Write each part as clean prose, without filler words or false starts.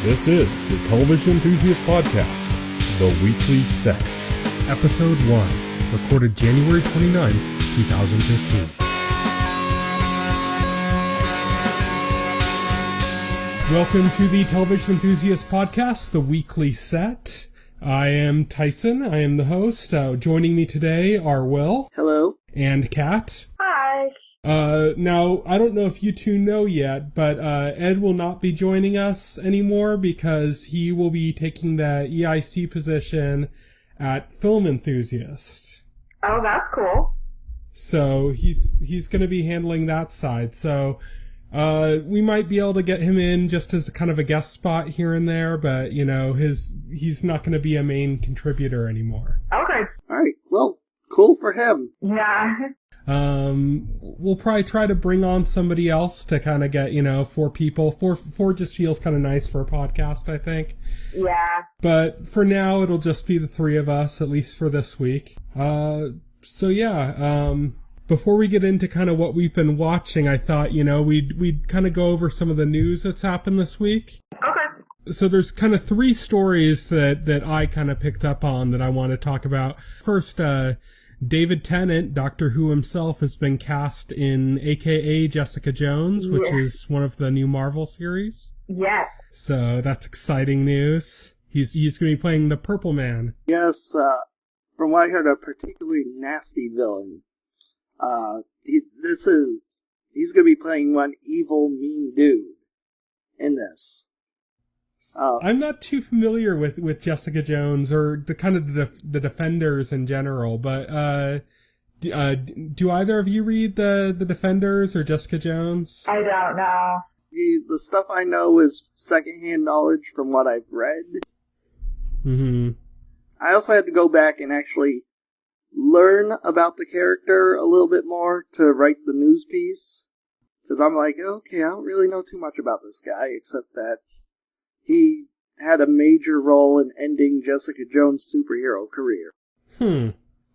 This is the Television Enthusiast Podcast, The Weekly Set, Episode 1, recorded January 29, 2015. Welcome to the Television Enthusiast Podcast, The Weekly Set. I am Tyson. I am the host. Joining me today are Will. Hello. And Kat. Hi. Now, I don't know if you two know yet, but Ed will not be joining us anymore because he will be taking the EIC position at Film Enthusiast. Oh, that's cool. So he's going to be handling that side. So we might be able to get him in just as kind of a guest spot here and there, but you know, he's not going to be a main contributor anymore. Okay. All right. Well, cool for him. Yeah. We'll probably try to bring on somebody else to kind of get, four people. Four just feels kind of nice for a podcast, I think. Yeah. But for now, it'll just be the three of us, at least for this week. Before we get into kind of what we've been watching, I thought, we'd kind of go over some of the news that's happened this week. Okay. So there's kind of three stories that I kind of picked up on that I want to talk about. First, David Tennant, Doctor Who himself, has been cast in AKA Jessica Jones, which is one of the new Marvel series. Yes. So that's exciting news. He's going to be playing the Purple Man. Yes, from what I heard, a particularly nasty villain. He's going to be playing one evil, mean dude in this. I'm not too familiar with Jessica Jones or the kind of the Defenders in general, but do either of you read the Defenders or Jessica Jones? I don't know. The stuff I know is secondhand knowledge from what I've read. Mm-hmm. I also had to go back and actually learn about the character a little bit more to write the news piece. Because I'm like, okay, I don't really know too much about this guy, except that he had a major role in ending Jessica Jones' superhero career.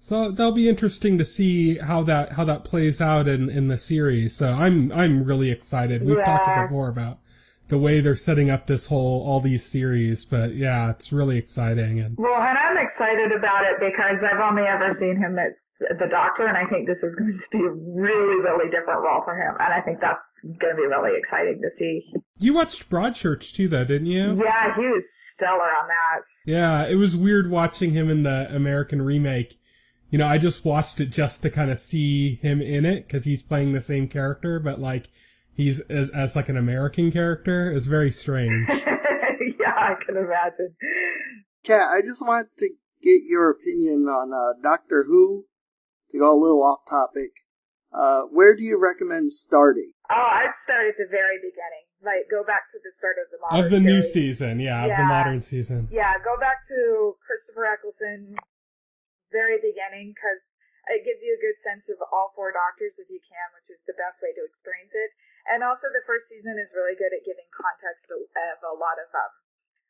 So that'll be interesting to see how that plays out in the series. So I'm really excited. We've talked before about the way they're setting up all these series, but yeah, it's really exciting. And I'm excited about it because I've only ever seen him as the Doctor, and I think this is going to be a really, really different role for him, and I think that's going to be really exciting to see. You watched Broadchurch too, though, didn't you? Yeah, he was stellar on that. Yeah, it was weird watching him in the American remake. I just watched it just to kind of see him in it, because he's playing the same character, but like he's as like an American character. It's very strange. Yeah, I can imagine. Kat, I just wanted to get your opinion on Doctor Who. To go a little off topic, where do you recommend starting? Oh, I'd start at the very beginning. Like, go back to the start of the modern Of the new series. season, of the modern season. Yeah, go back to Christopher Eccleston, very beginning, because it gives you a good sense of all four Doctors if you can, which is the best way to experience it. And also the first season is really good at giving context of a lot of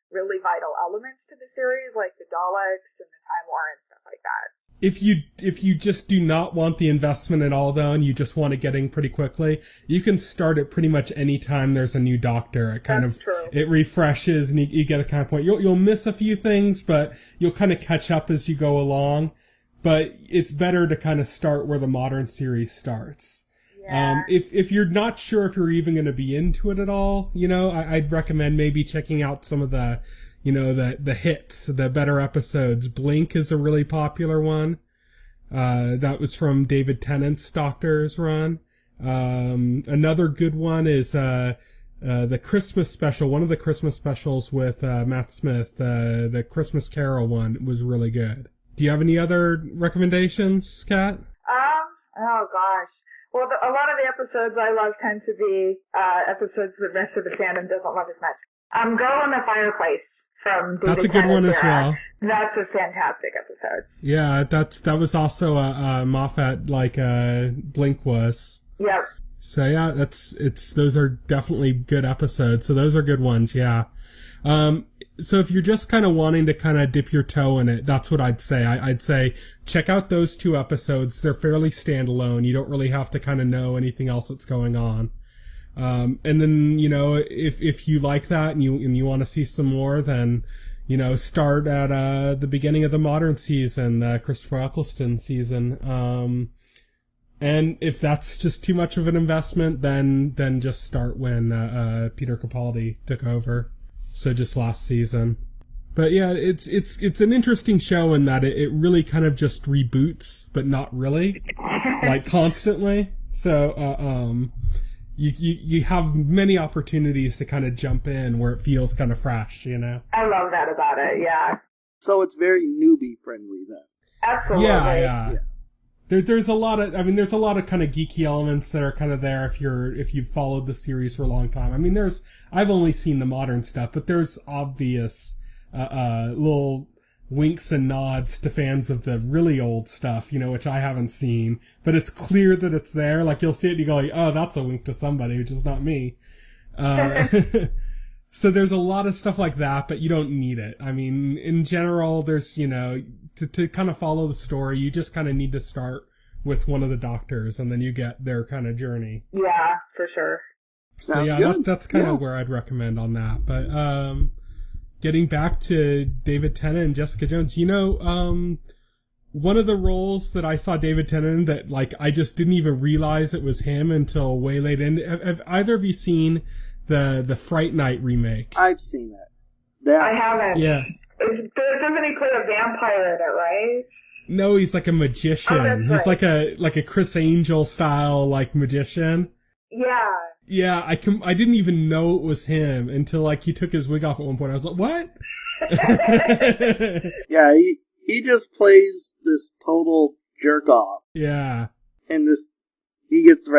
really vital elements to the series, like the Daleks and the Time War and stuff like that. If you just do not want the investment at all, though, and you just want to get in pretty quickly, you can start it pretty much any time there's a new Doctor. It kind of true. It refreshes, and you get a kind of point. You'll miss a few things, but you'll kind of catch up as you go along. But it's better to kind of start where the modern series starts. Yeah. If you're not sure if you're even going to be into it at all, I'd recommend maybe checking out some of the the hits, the better episodes. Blink is a really popular one. That was from David Tennant's Doctor's run. Another good one is the Christmas special. One of the Christmas specials with Matt Smith, the Christmas Carol one, was really good. Do you have any other recommendations, Kat? Oh gosh. Well, a lot of the episodes I love tend to be episodes the rest of the fandom doesn't love as much. Girl in the Fireplace. That's a good one as well. That's a fantastic episode. Yeah, that was also a Moffat like Blink was. Yep. So yeah, those are definitely good episodes. So those are good ones, yeah. So if you're just kind of wanting to kind of dip your toe in it, that's what I'd say. I'd say check out those two episodes. They're fairly standalone. You don't really have to kind of know anything else that's going on. And then, if you like that and you want to see some more, then, start at, the beginning of the modern season, Christopher Eccleston season. And if that's just too much of an investment, then just start when, Peter Capaldi took over. So just last season. But yeah, it's an interesting show in that it really kind of just reboots, but not really, like constantly. So, you have many opportunities to kind of jump in where it feels kind of fresh, I love that about it, yeah. So it's very newbie friendly then. Absolutely. Yeah. There's a lot of kind of geeky elements that are kind of there if you've followed the series for a long time. I mean, I've only seen the modern stuff, but there's obvious, little winks and nods to fans of the really old stuff, which I haven't seen, but it's clear that it's there. Like, you'll see it and you go like, oh, that's a wink to somebody, which is not me. So there's a lot of stuff like that, but you don't need it. I mean, in general, there's, to kind of follow the story, you just kind of need to start with one of the doctors, and then you get their kind of journey. Yeah, for sure. So yeah, that's kind of where I'd recommend on that. But, getting back to David Tennant and Jessica Jones, one of the roles that I saw David Tennant in that, like, I just didn't even realize it was him until way late in. Have either of you seen the Fright Night remake? I've seen it. I haven't. Yeah. Doesn't he play a vampire in it, right? No, he's like a magician. Oh, that's he's right. like a Chris Angel style, like, magician. Yeah. Yeah, I didn't even know it was him until, like, he took his wig off at one point. I was like, what? Yeah, he just plays this total jerk off. Yeah. And he gets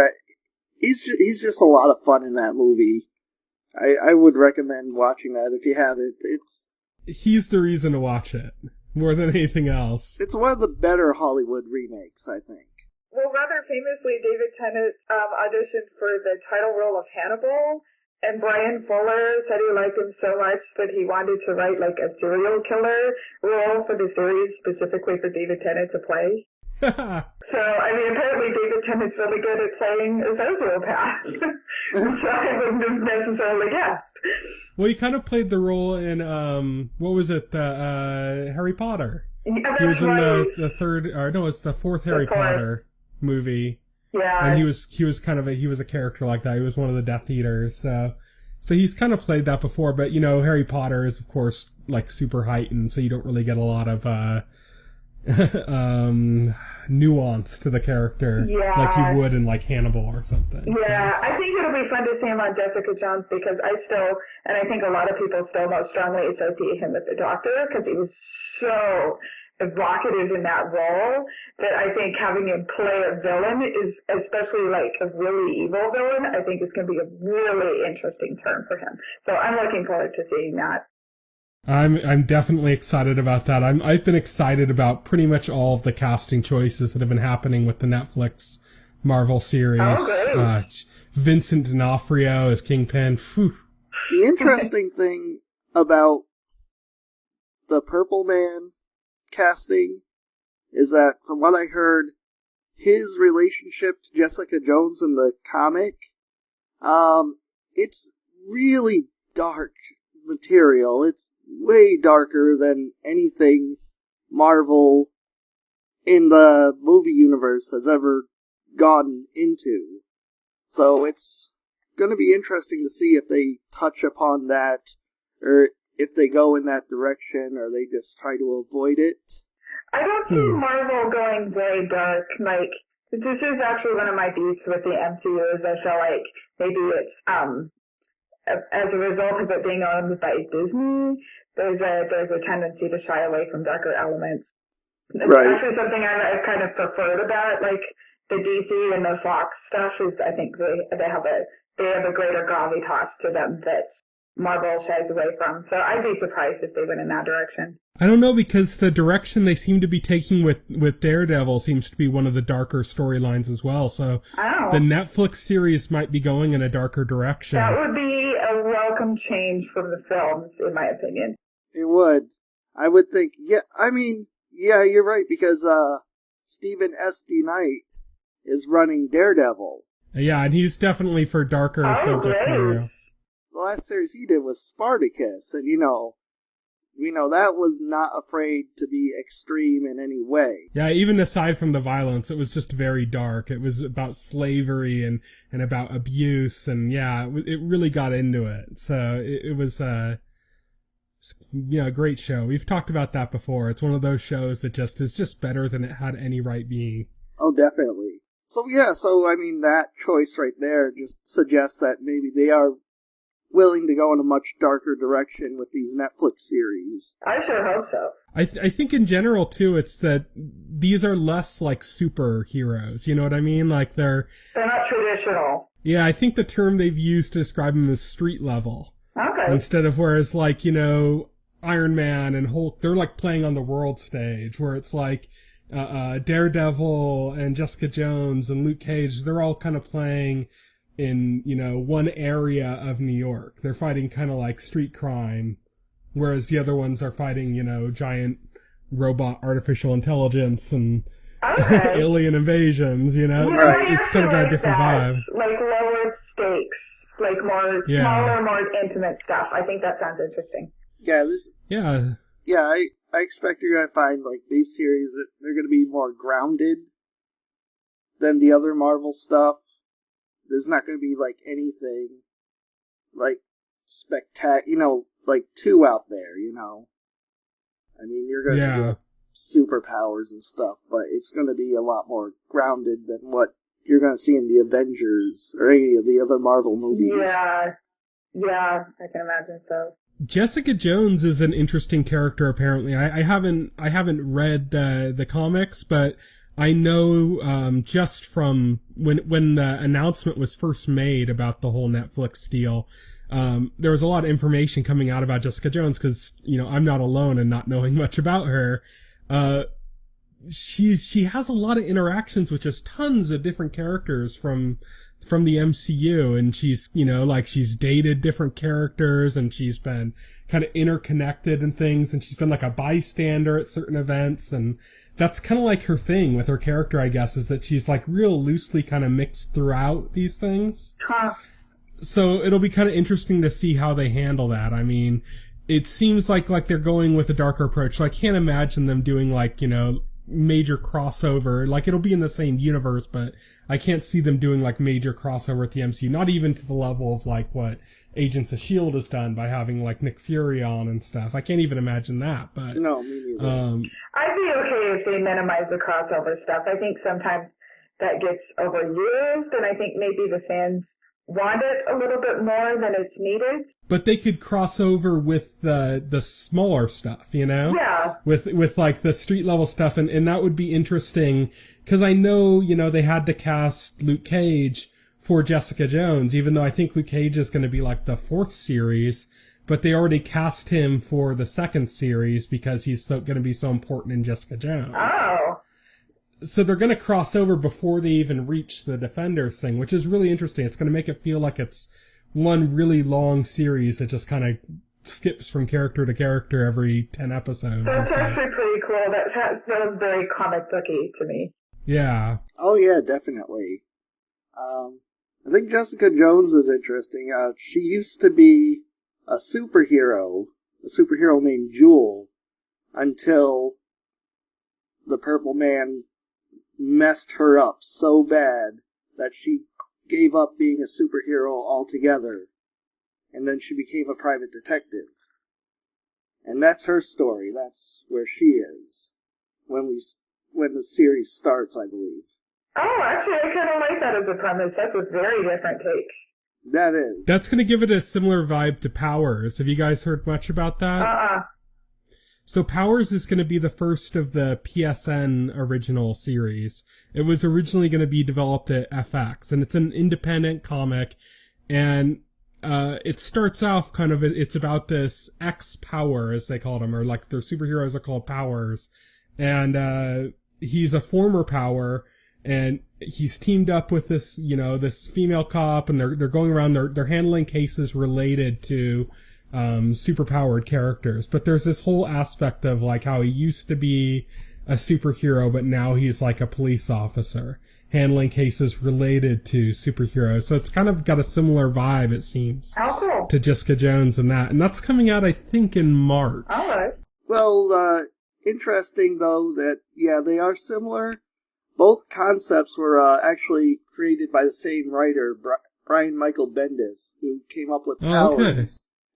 he's just a lot of fun in that movie. I would recommend watching that if you haven't. He's the reason to watch it, more than anything else. It's one of the better Hollywood remakes, I think. Well, rather famously, David Tennant auditioned for the title role of Hannibal, and Brian Fuller said he liked him so much that he wanted to write like a serial killer role for the series specifically for David Tennant to play. So, I mean, apparently David Tennant's really good at playing a sociopath. So I wouldn't have necessarily guessed. Well, he kind of played the role in, what was it, Harry Potter. Yeah, He was in right. the third, or no, it's the fourth Harry Potter movie. Yeah. And he was kind of he was a character like that. He was one of the Death Eaters. So he's kind of played that before, but Harry Potter is of course like super heightened, so you don't really get a lot of, nuance to the character, like you would in like Hannibal or something. Yeah, I think it'll be fun to see him on Jessica Jones because I think a lot of people still most strongly associate him with the Doctor because he was so evocative in that role that I think having him play a villain is, especially like a really evil villain, I think is going to be a really interesting turn for him. So I'm looking forward to seeing that. I'm definitely excited about that. I've been excited about pretty much all of the casting choices that have been happening with the Netflix Marvel series. Oh, great. Vincent D'Onofrio as Kingpin. Phew. The interesting thing about the Purple Man casting is that, from what I heard, his relationship to Jessica Jones in the comic, it's really dark material. It's way darker than anything Marvel in the movie universe has ever gone into. So it's going to be interesting to see if they touch upon that, or if they go in that direction, or they just try to avoid it. I don't see Marvel going very dark. Like, this is actually one of my beefs with the MCU is I feel like maybe it's, as a result of it being owned by Disney, there's a tendency to shy away from darker elements. It's actually something I've kind of preferred about, like, the DC and the Fox stuff is I think they have a greater gravitas to them that Marvel shies away from. So I'd be surprised if they went in that direction. I don't know, because the direction they seem to be taking with Daredevil seems to be one of the darker storylines as well. So the Netflix series might be going in a darker direction. That would be a welcome change from the films, in my opinion. It would. I would think, yeah, you're right, because Stephen S. D. Knight is running Daredevil. Yeah, and he's definitely for darker subject matter. The last series he did was Spartacus, and we know that was not afraid to be extreme in any way. Yeah, even aside from the violence, it was just very dark. It was about slavery and about abuse, and yeah, it really got into it. So it was a great show. We've talked about that before. It's one of those shows that just is just better than it had any right being. Oh, definitely. So I mean, that choice right there just suggests that maybe they are willing to go in a much darker direction with these Netflix series. I sure hope so. I think in general, too, it's that these are less like superheroes, you know what I mean? Like they're not traditional. Yeah, I think the term they've used to describe them is street level. Okay. Instead of whereas like, Iron Man and Hulk, they're like playing on the world stage, where it's like Daredevil and Jessica Jones and Luke Cage, they're all kind of playing in, one area of New York. They're fighting kind of like street crime, whereas the other ones are fighting, giant robot artificial intelligence and alien invasions, It's kind of got a different vibe. Like lower stakes, like more smaller, more intimate stuff. I think that sounds interesting. I expect you're going to find, like, these series, that they're going to be more grounded than the other Marvel stuff. There's not going to be, like, anything, like, like, too out there, I mean, you're going to get superpowers and stuff, but it's going to be a lot more grounded than what you're going to see in the Avengers or any of the other Marvel movies. Yeah, I can imagine so. Jessica Jones is an interesting character, apparently. I haven't read the comics, but I know just from when the announcement was first made about the whole Netflix deal, there was a lot of information coming out about Jessica Jones because, I'm not alone in not knowing much about her. She has a lot of interactions with just tons of different characters from the MCU, and she's, she's dated different characters, and she's been kind of interconnected and things, and she's been like a bystander at certain events, and that's kind of like her thing with her character, I guess, is that she's like real loosely kind of mixed throughout these things. So it'll be kind of interesting to see how they handle that. I mean, it seems like they're going with a darker approach. So I can't imagine them doing like, major crossover. Like, it'll be in the same universe, but I can't see them doing like major crossover with the MCU. Not even to the level of like what Agents of S.H.I.E.L.D. has done by having like Nick Fury on and stuff. I can't even imagine that, but... No, me neither. I'd be okay if they minimize the crossover stuff. I think sometimes that gets overused, and I think maybe the fans want it a little bit more than it's needed. But they could cross over with the smaller stuff, Yeah. With like the street level stuff, and that would be interesting, because I know, they had to cast Luke Cage for Jessica Jones, even though I think Luke Cage is going to be like the 4th series, but they already cast him for the 2nd series because he's going to be so important in Jessica Jones. Oh. So they're going to cross over before they even reach the Defenders thing, which is really interesting. It's going to make it feel like it's one really long series that just kind of skips from character to character every 10 episodes. That's actually pretty cool. That was very comic booky to me. Yeah. Oh yeah, definitely. I think Jessica Jones is interesting. She used to be a superhero named Jewel, until the Purple Man messed her up so bad that she gave up being a superhero altogether, and then she became a private detective. And that's her story. That's where she is when the series starts, I believe. Oh, actually, I kind of like that as a premise. That's a very different take. That is. That's going to give it a similar vibe to Powers. Have you guys heard much about that? So Powers is going to be the first of the PSN original series. It was originally going to be developed at FX, and it's an independent comic, and it starts off kind of, it's about this X-Power, as they called him, or like their superheroes are called Powers, and he's a former Power, and he's teamed up with this, this female cop, and they're going around, they're handling cases related to superpowered characters, but there's this whole aspect of like how he used to be a superhero, but now he's like a police officer, handling cases related to superheroes. So it's kind of got a similar vibe, it seems, to Jessica Jones and that. And that's coming out, I think, in March. All right. Well, interesting, though, that, yeah, they are similar. Both concepts were actually created by the same writer, Brian Michael Bendis, who came up with Powers. Okay.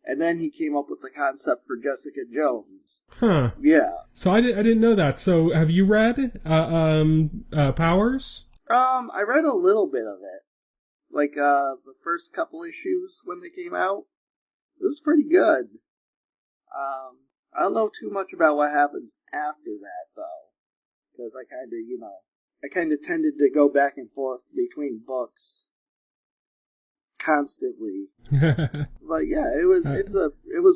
And then he came up with the concept for Jessica Jones. Huh. Yeah. So I didn't know that. So have you read Powers? I read a little bit of it. Like, the first couple issues when they came out. It was pretty good. I don't know too much about what happens after that, though. Because I kind of tended to go back and forth between books constantly. But yeah, it was a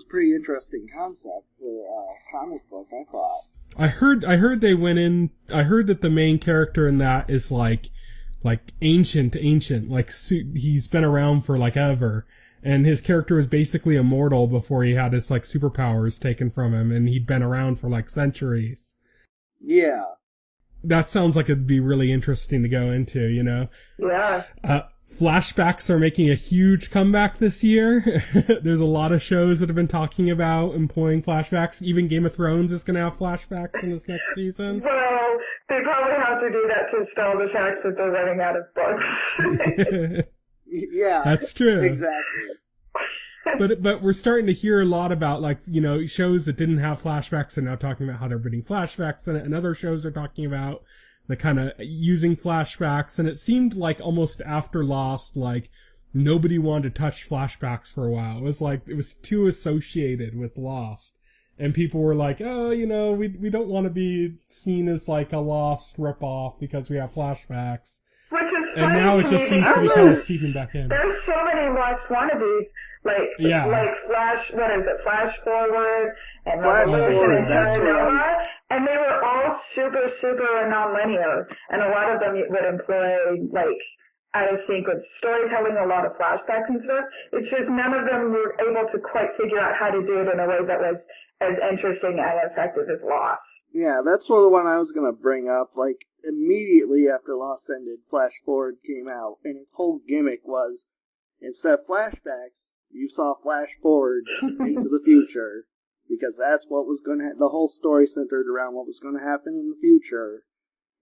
pretty interesting concept for a comic book, I thought. I heard they went in. I heard that the main character in that is like ancient, like he's been around for like ever, and his character was basically immortal before he had his like superpowers taken from him, and he'd been around for like centuries. Yeah. That sounds like it'd be really interesting to go into, you know? Yeah. Flashbacks are making a huge comeback this year. There's a lot of shows that have been talking about employing flashbacks. Even Game of Thrones is going to have flashbacks in this next season. Well, they probably have to do that to spell the fact that they're running out of books. Yeah. That's true. Exactly. But we're starting to hear a lot about, like, you know, shows that didn't have flashbacks are now talking about how they're putting flashbacks in it, and other shows are talking about the kind of using flashbacks, and it seemed like almost after Lost, like, nobody wanted to touch flashbacks for a while. It was like, it was too associated with Lost. And people were like, oh, you know, we don't want to be seen as like a Lost ripoff because we have flashbacks. Which is And funny now it to just me seems to be because kind of seeping back in. There's so many Lost wannabes, like Flash Forward, and Flash Revolution, Forward, and that's what I was... Nova, and they were all super, super non-linear, and a lot of them would employ, like, out of sync with storytelling, a lot of flashbacks and stuff. It's just none of them were able to quite figure out how to do it in a way that was as interesting and effective as Lost. Yeah, that's the one I was going to bring up. Like, immediately after Lost ended, Flash Forward came out, and its whole gimmick was, instead of flashbacks, you saw flash forwards into the future, because that's what was going to the whole story centered around what was going to happen in the future.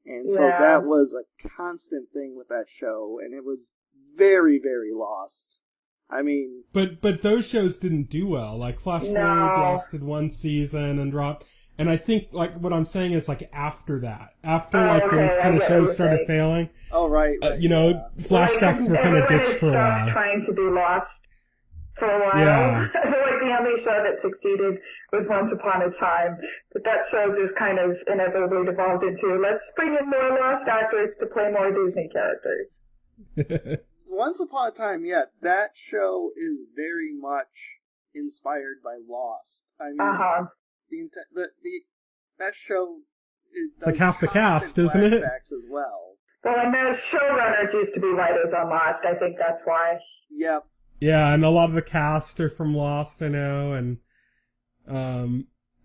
And so that was a constant thing with that show, and it was very, very Lost. I mean... But those shows didn't do well. Like, Flash Forward lasted one season and dropped... And I think, like, what I'm saying is, like, after that. Those kind of shows started failing. Oh, right. You know, flashbacks were kind of ditched for a while. Trying to be Lost for a while. Yeah. I feel like the only show that succeeded was Once Upon a Time. But that show just kind of inevitably devolved into, let's bring in more Lost actors to play more Disney characters. Once Upon a Time, yeah, that show is very much inspired by Lost. I mean, that show does like half the cast, isn't it? Flashbacks as well. Well, and those showrunners used to be writers on Lost. I think that's why. Yep. Yeah, and a lot of the cast are from Lost, I know, and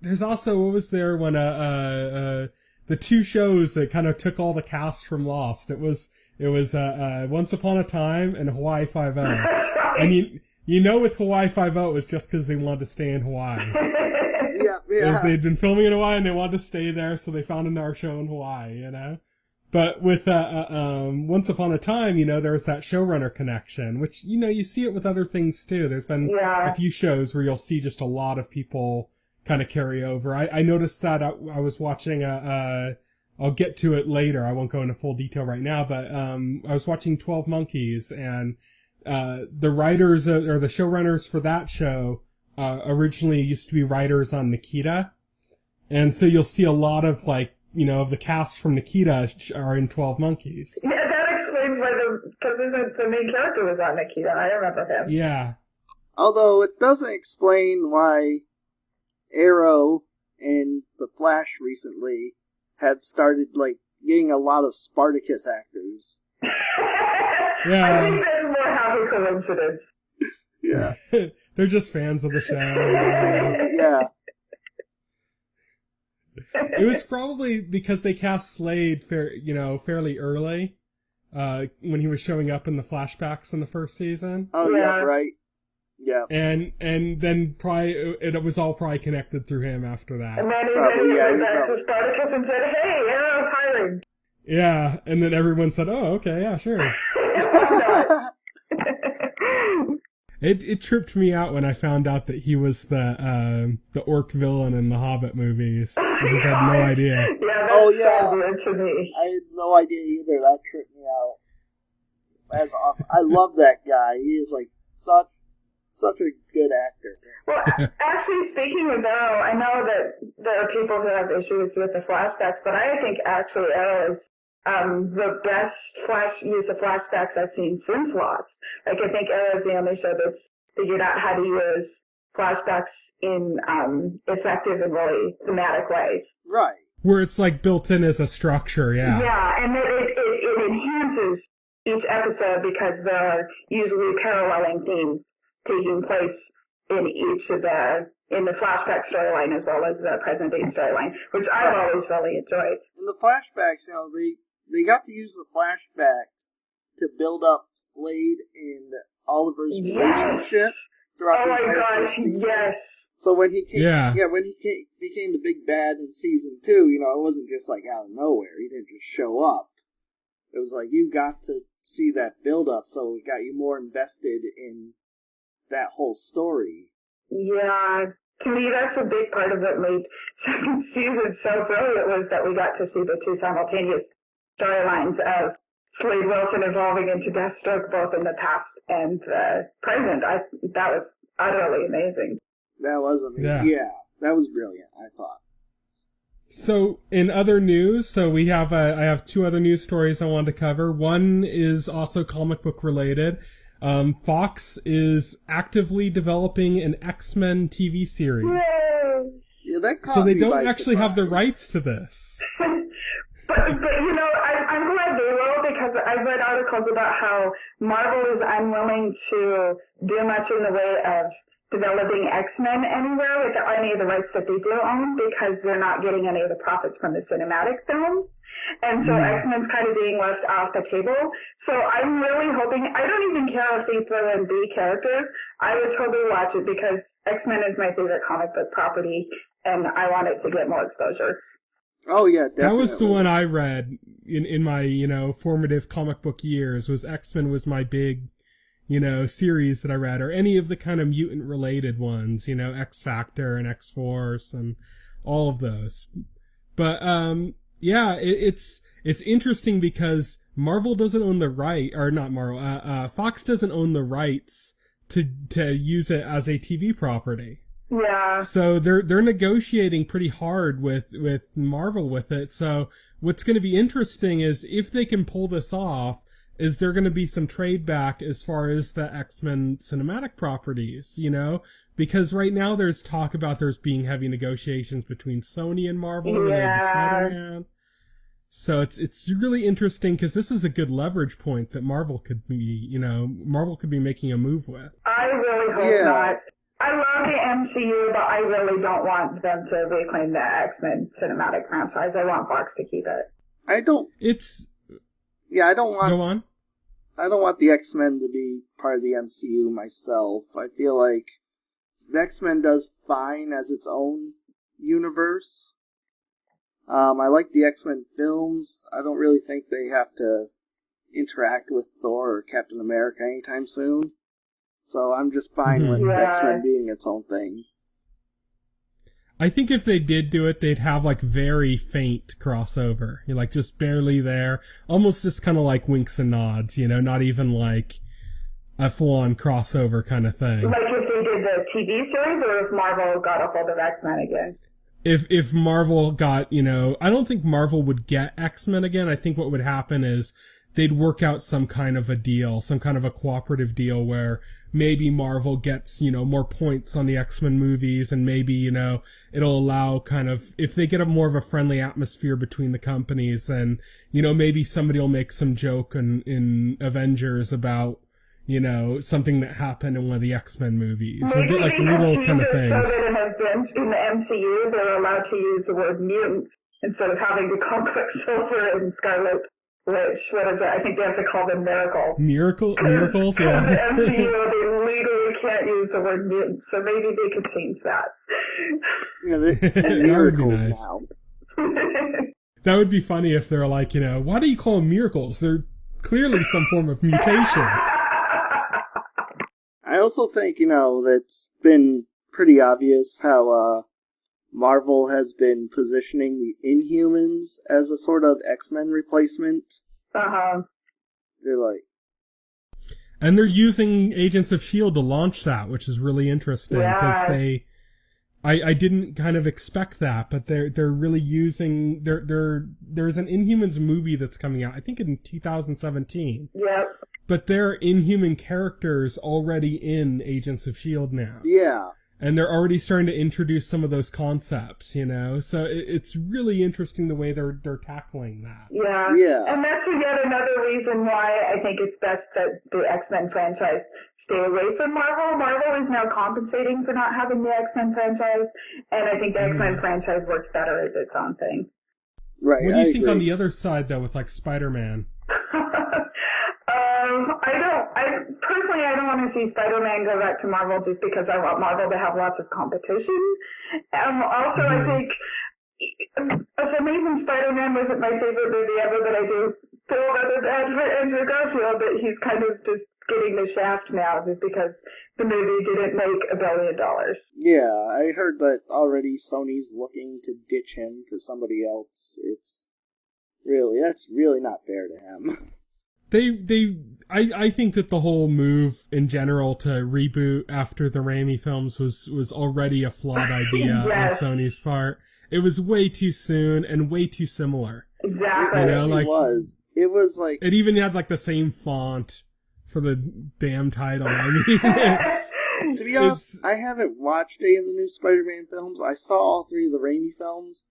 there's also, what was there when the two shows that kind of took all the cast from Lost. It was Once Upon a Time and Hawaii Five-0. And you know with Hawaii Five-0 it was just because they wanted to stay in Hawaii. Yeah. They'd been filming in Hawaii and they wanted to stay there, so they found another show in Hawaii, you know? But with Once Upon a Time, you know, there was that showrunner connection, which, you know, you see it with other things too. There's been a few shows where you'll see just a lot of people kind of carry over. I noticed that I was watching I'll get to it later. I won't go into full detail right now, but I was watching 12 Monkeys, and the writers or the showrunners for that show originally used to be writers on Nikita. And so you'll see a lot of, like, you know, of the cast from Nikita are in 12 Monkeys. Yeah, that explains why because the main character was on Nikita. I remember him. Yeah. Although it doesn't explain why Arrow and The Flash recently have started, like, getting a lot of Spartacus actors. Yeah. I think that's more happy coincidence. Yeah. They're just fans of the show. Yeah. It was probably because they cast Slade fairly early. when he was showing up in the flashbacks in the first season. Oh, yeah, right. Yeah. And then probably it was all probably connected through him after that. And then he went back to Spartacus and said, "Hey, Arrow's hiring." Yeah, and then everyone said, "Oh, okay, yeah, sure." It tripped me out when I found out that he was the orc villain in the Hobbit movies. I just had no idea. Yeah, that's so weird to me. I had no idea either. That tripped me out. That's awesome. I love that guy. He is like such a good actor. Well, actually, speaking of Arrow, I know that there are people who have issues with the flashbacks, but I think actually Arrow is the best use of flashbacks I've seen since Lost. Like, I think Arrow is the only show that's figured out how to use flashbacks in effective and really thematic ways. Right. Where it's like built in as a structure, yeah. Yeah, and it enhances each episode because they're usually paralleling themes taking place in the flashback storyline as well as the present day storyline, which I've always really enjoyed. In the flashbacks, they got to use the flashbacks to build up Slade and Oliver's relationship throughout the entire first season. Yes. So when he became the big bad in season 2, it wasn't just like out of nowhere. He didn't just show up. It was like you got to see that build up, so it got you more invested in that whole story. Yeah, to me that's a big part of what made second season so brilliant was that we got to see the two simultaneous storylines of Slade Wilson evolving into Deathstroke both in the past and present. That was utterly amazing. That was amazing. Yeah, that was brilliant, I thought. So, in other news, I have two other news stories I wanted to cover. One is also comic book related. Fox is actively developing an X-Men TV series. Yay! Yeah, that caught so they me don't by actually surprise. have the rights to this. But I'm glad they will, because I've read articles about how Marvel is unwilling to do much in the way of developing X-Men anywhere with any of the rights that they do own, because they're not getting any of the profits from the cinematic films. And so X-Men's kind of being left off the table. So I'm really hoping, I don't even care if they throw in B characters. I would totally watch it because X-Men is my favorite comic book property and I want it to get more exposure. Oh yeah, definitely. That was the one I read in my, formative comic book years. Was X-Men was my big, series that I read, or any of the kind of mutant related ones, X Factor and X Force and all of those. But yeah, it's interesting because Marvel doesn't own the right, or not Marvel, Fox doesn't own the rights to use it as a TV property. Yeah. So they're negotiating pretty hard with Marvel with it. So what's going to be interesting is if they can pull this off, is there going to be some trade back as far as the X-Men cinematic properties, Because right now there's talk about there's being heavy negotiations between Sony and Marvel related to Spider-Man. So it's really interesting because this is a good leverage point that Marvel could be, Marvel could be making a move with. I really hope not. I love the MCU, but I really don't want them to reclaim the X-Men cinematic franchise. I want Fox to keep it. I don't want... Go on. I don't want the X-Men to be part of the MCU myself. I feel like the X-Men does fine as its own universe. I like the X-Men films. I don't really think they have to interact with Thor or Captain America anytime soon. So I'm just fine with X-Men being its own thing. I think if they did do it, they'd have very faint crossover. Just barely there. Almost just kind of like winks and nods, not even a full-on crossover kind of thing. Like if they did the TV series or if Marvel got a hold of X-Men again? If Marvel got, I don't think Marvel would get X-Men again. I think what would happen is they'd work out some kind of a deal, some kind of a cooperative deal where maybe Marvel gets, more points on the X-Men movies and maybe, it'll allow if they get more of a friendly atmosphere between the companies and, maybe somebody will make some joke in Avengers about, something that happened in one of the X-Men movies. Maybe or little kind of things. So that it has been in the MCU, they're allowed to use the word mutant instead of having to call Quicksilver and Scarlet which, what is it? I think they have to call them miracles. Miracles, yeah. The MCU, they legally can't use the word mutant, so maybe they could change that. Yeah, they're miracles nice. now. That would be funny if they're like, why do you call them miracles? They're clearly some form of mutation. I also think, that's been pretty obvious how, Marvel has been positioning the Inhumans as a sort of X-Men replacement. Uh-huh. They're like... And they're using Agents of S.H.I.E.L.D. to launch that, which is really interesting, because I didn't kind of expect that, but they're really using, there's an Inhumans movie that's coming out, I think in 2017. Yep. But there are Inhuman characters already in Agents of S.H.I.E.L.D. now. Yeah. And they're already starting to introduce some of those concepts, so it's really interesting the way they're tackling that. Yeah. Yeah. And that's yet another reason why I think it's best that the X-Men franchise stay away from Marvel. Marvel is now compensating for not having the X-Men franchise, and I think the X-Men franchise works better as its own thing. Right. What do you think on the other side, though, with like Spider-Man? I don't want to see Spider-Man go back to Marvel just because I want Marvel to have lots of competition. Also, I think Amazing Spider-Man wasn't my favorite movie ever, but I do feel rather bad for Andrew Garfield that he's kind of just getting the shaft now just because the movie didn't make $1 billion. Yeah, I heard that already Sony's looking to ditch him for somebody else. That's really not fair to him. I think that the whole move in general to reboot after the Raimi films was already a flawed idea on Sony's part. It was way too soon and way too similar. Exactly. It was like... It even had like the same font for the damn title. I mean... To be honest, I haven't watched any of the new Spider-Man films. I saw all 3 of the Raimi films.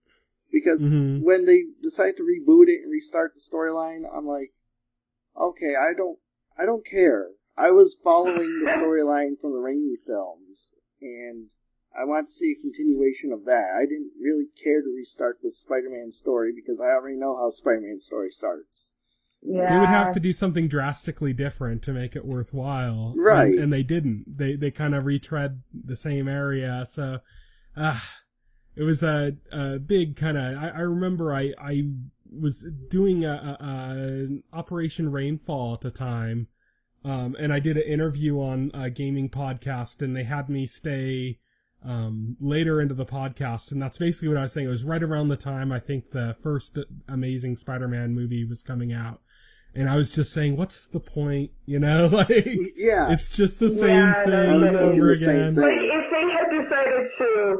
Because when they decide to reboot it and restart the storyline, I'm like, okay, I don't care. I was following the storyline from the Raimi films, and I want to see a continuation of that. I didn't really care to restart the Spider-Man story because I already know how Spider-Man story starts. Yeah. They would have to do something drastically different to make it worthwhile. Right. And they didn't. They kind of retread the same area, so it was a big kind of... I remember I was doing an Operation Rainfall at the time, and I did an interview on a gaming podcast, and they had me stay later into the podcast, and that's basically what I was saying. It was right around the time I think the first Amazing Spider-Man movie was coming out, and I was just saying, what's the point, like, yeah, it's just the same thing over again. Like, if they had decided to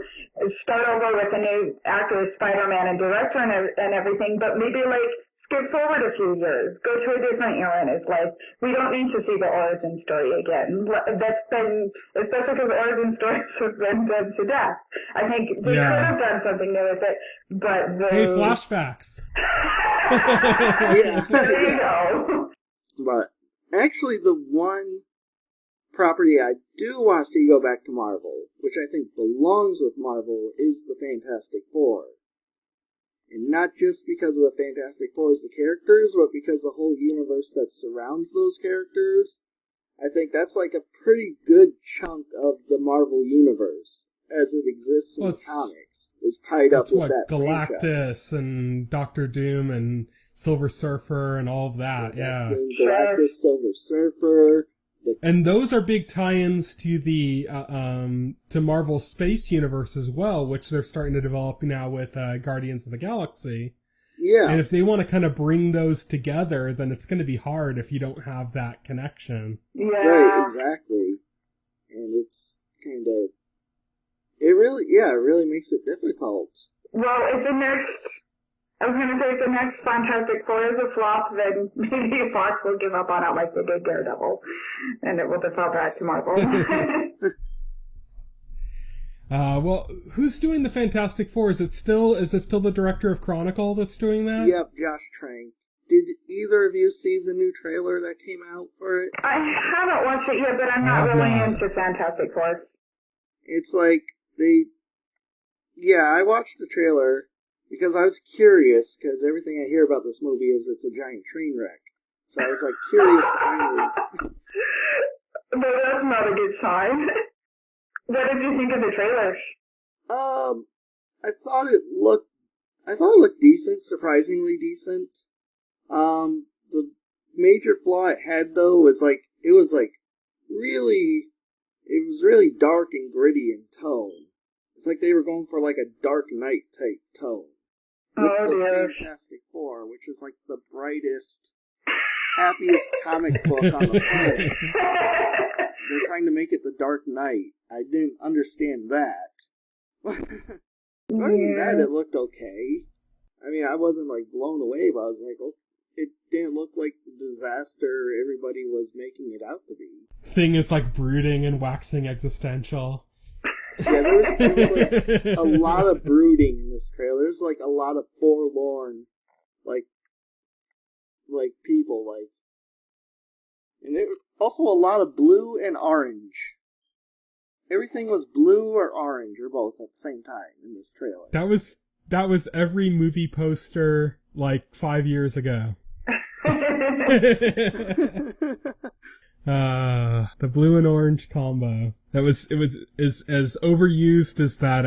start over with a new actor as Spider-Man and director and everything, but maybe like skip forward a few years, go to a different era, and it's like, we don't need to see the origin story again. That's been, especially because origin stories have been done to death. I think they could have done something new with it, but Hey, flashbacks. Yeah. There you go. But actually the one property I do want to see go back to Marvel, which I think belongs with Marvel, is the Fantastic Four. And not just because of the Fantastic Four as the characters, but because the whole universe that surrounds those characters. I think that's like a pretty good chunk of the Marvel universe, as it exists in the comics, is tied up with that Galactus franchise. And Doctor Doom and Silver Surfer and all of that, yeah. Galactus, Silver Surfer. And those are big tie-ins to the to Marvel's space universe as well, which they're starting to develop now with Guardians of the Galaxy. Yeah. And if they want to kind of bring those together, then it's going to be hard if you don't have that connection. Yeah. Right, exactly. And it's kind of... It really makes it difficult. Well, if I was going to say if the next Fantastic Four is a flop, then maybe Fox will give up on it like they did Daredevil, and it will just fall back to Marvel. Well, who's doing the Fantastic Four? Is it still the director of Chronicle that's doing that? Yep, Josh Trank. Did either of you see the new trailer that came out for it? I haven't watched it yet, but I'm not really into Fantastic Four. It's like I watched the trailer, because I was curious, because everything I hear about this movie is it's a giant train wreck. So I was like curious to finally. But that's not a good sign. What did you think of the trailer? I thought it looked decent, surprisingly decent. The major flaw it had though was it was really dark and gritty in tone. It's like they were going for like a Dark Knight type tone. With the Fantastic Four, which is like the brightest, happiest comic book on the planet. They're trying to make it the Dark Knight. I didn't understand that. Other than that, it looked okay. I mean, I wasn't like blown away, but I was like, oh, it didn't look like the disaster everybody was making it out to be. Thing is like brooding and waxing existential. Yeah, there was like a lot of brooding in this trailer. There's like a lot of forlorn, like people, and there was also a lot of blue and orange. Everything was blue or orange or both at the same time in this trailer. That was every movie poster like 5 years ago. The blue and orange combo. It was as overused as that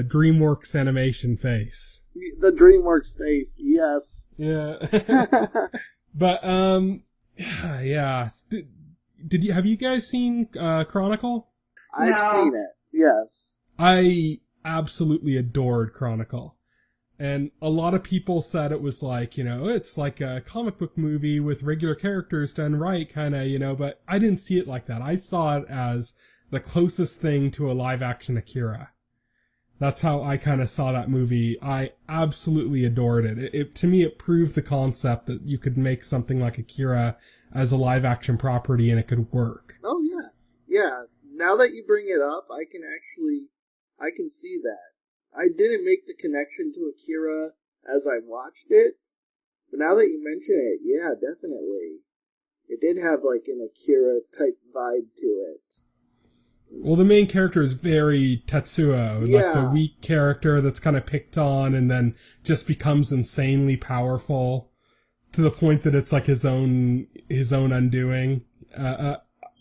DreamWorks animation face. The DreamWorks face, yes. Yeah. But yeah. Have you guys seen Chronicle? I've seen it. Yes. I absolutely adored Chronicle. And a lot of people said it was like, it's like a comic book movie with regular characters done right, kind of, but I didn't see it like that. I saw it as the closest thing to a live-action Akira. That's how I kind of saw that movie. I absolutely adored it. To me, it proved the concept that you could make something like Akira as a live-action property and it could work. Oh, yeah. Yeah. Now that you bring it up, I can see that. I didn't make the connection to Akira as I watched it, but now that you mention it, yeah, definitely. It did have like an Akira type vibe to it. Well, the main character is very Tetsuo, like the weak character that's kind of picked on and then just becomes insanely powerful to the point that it's like his own undoing.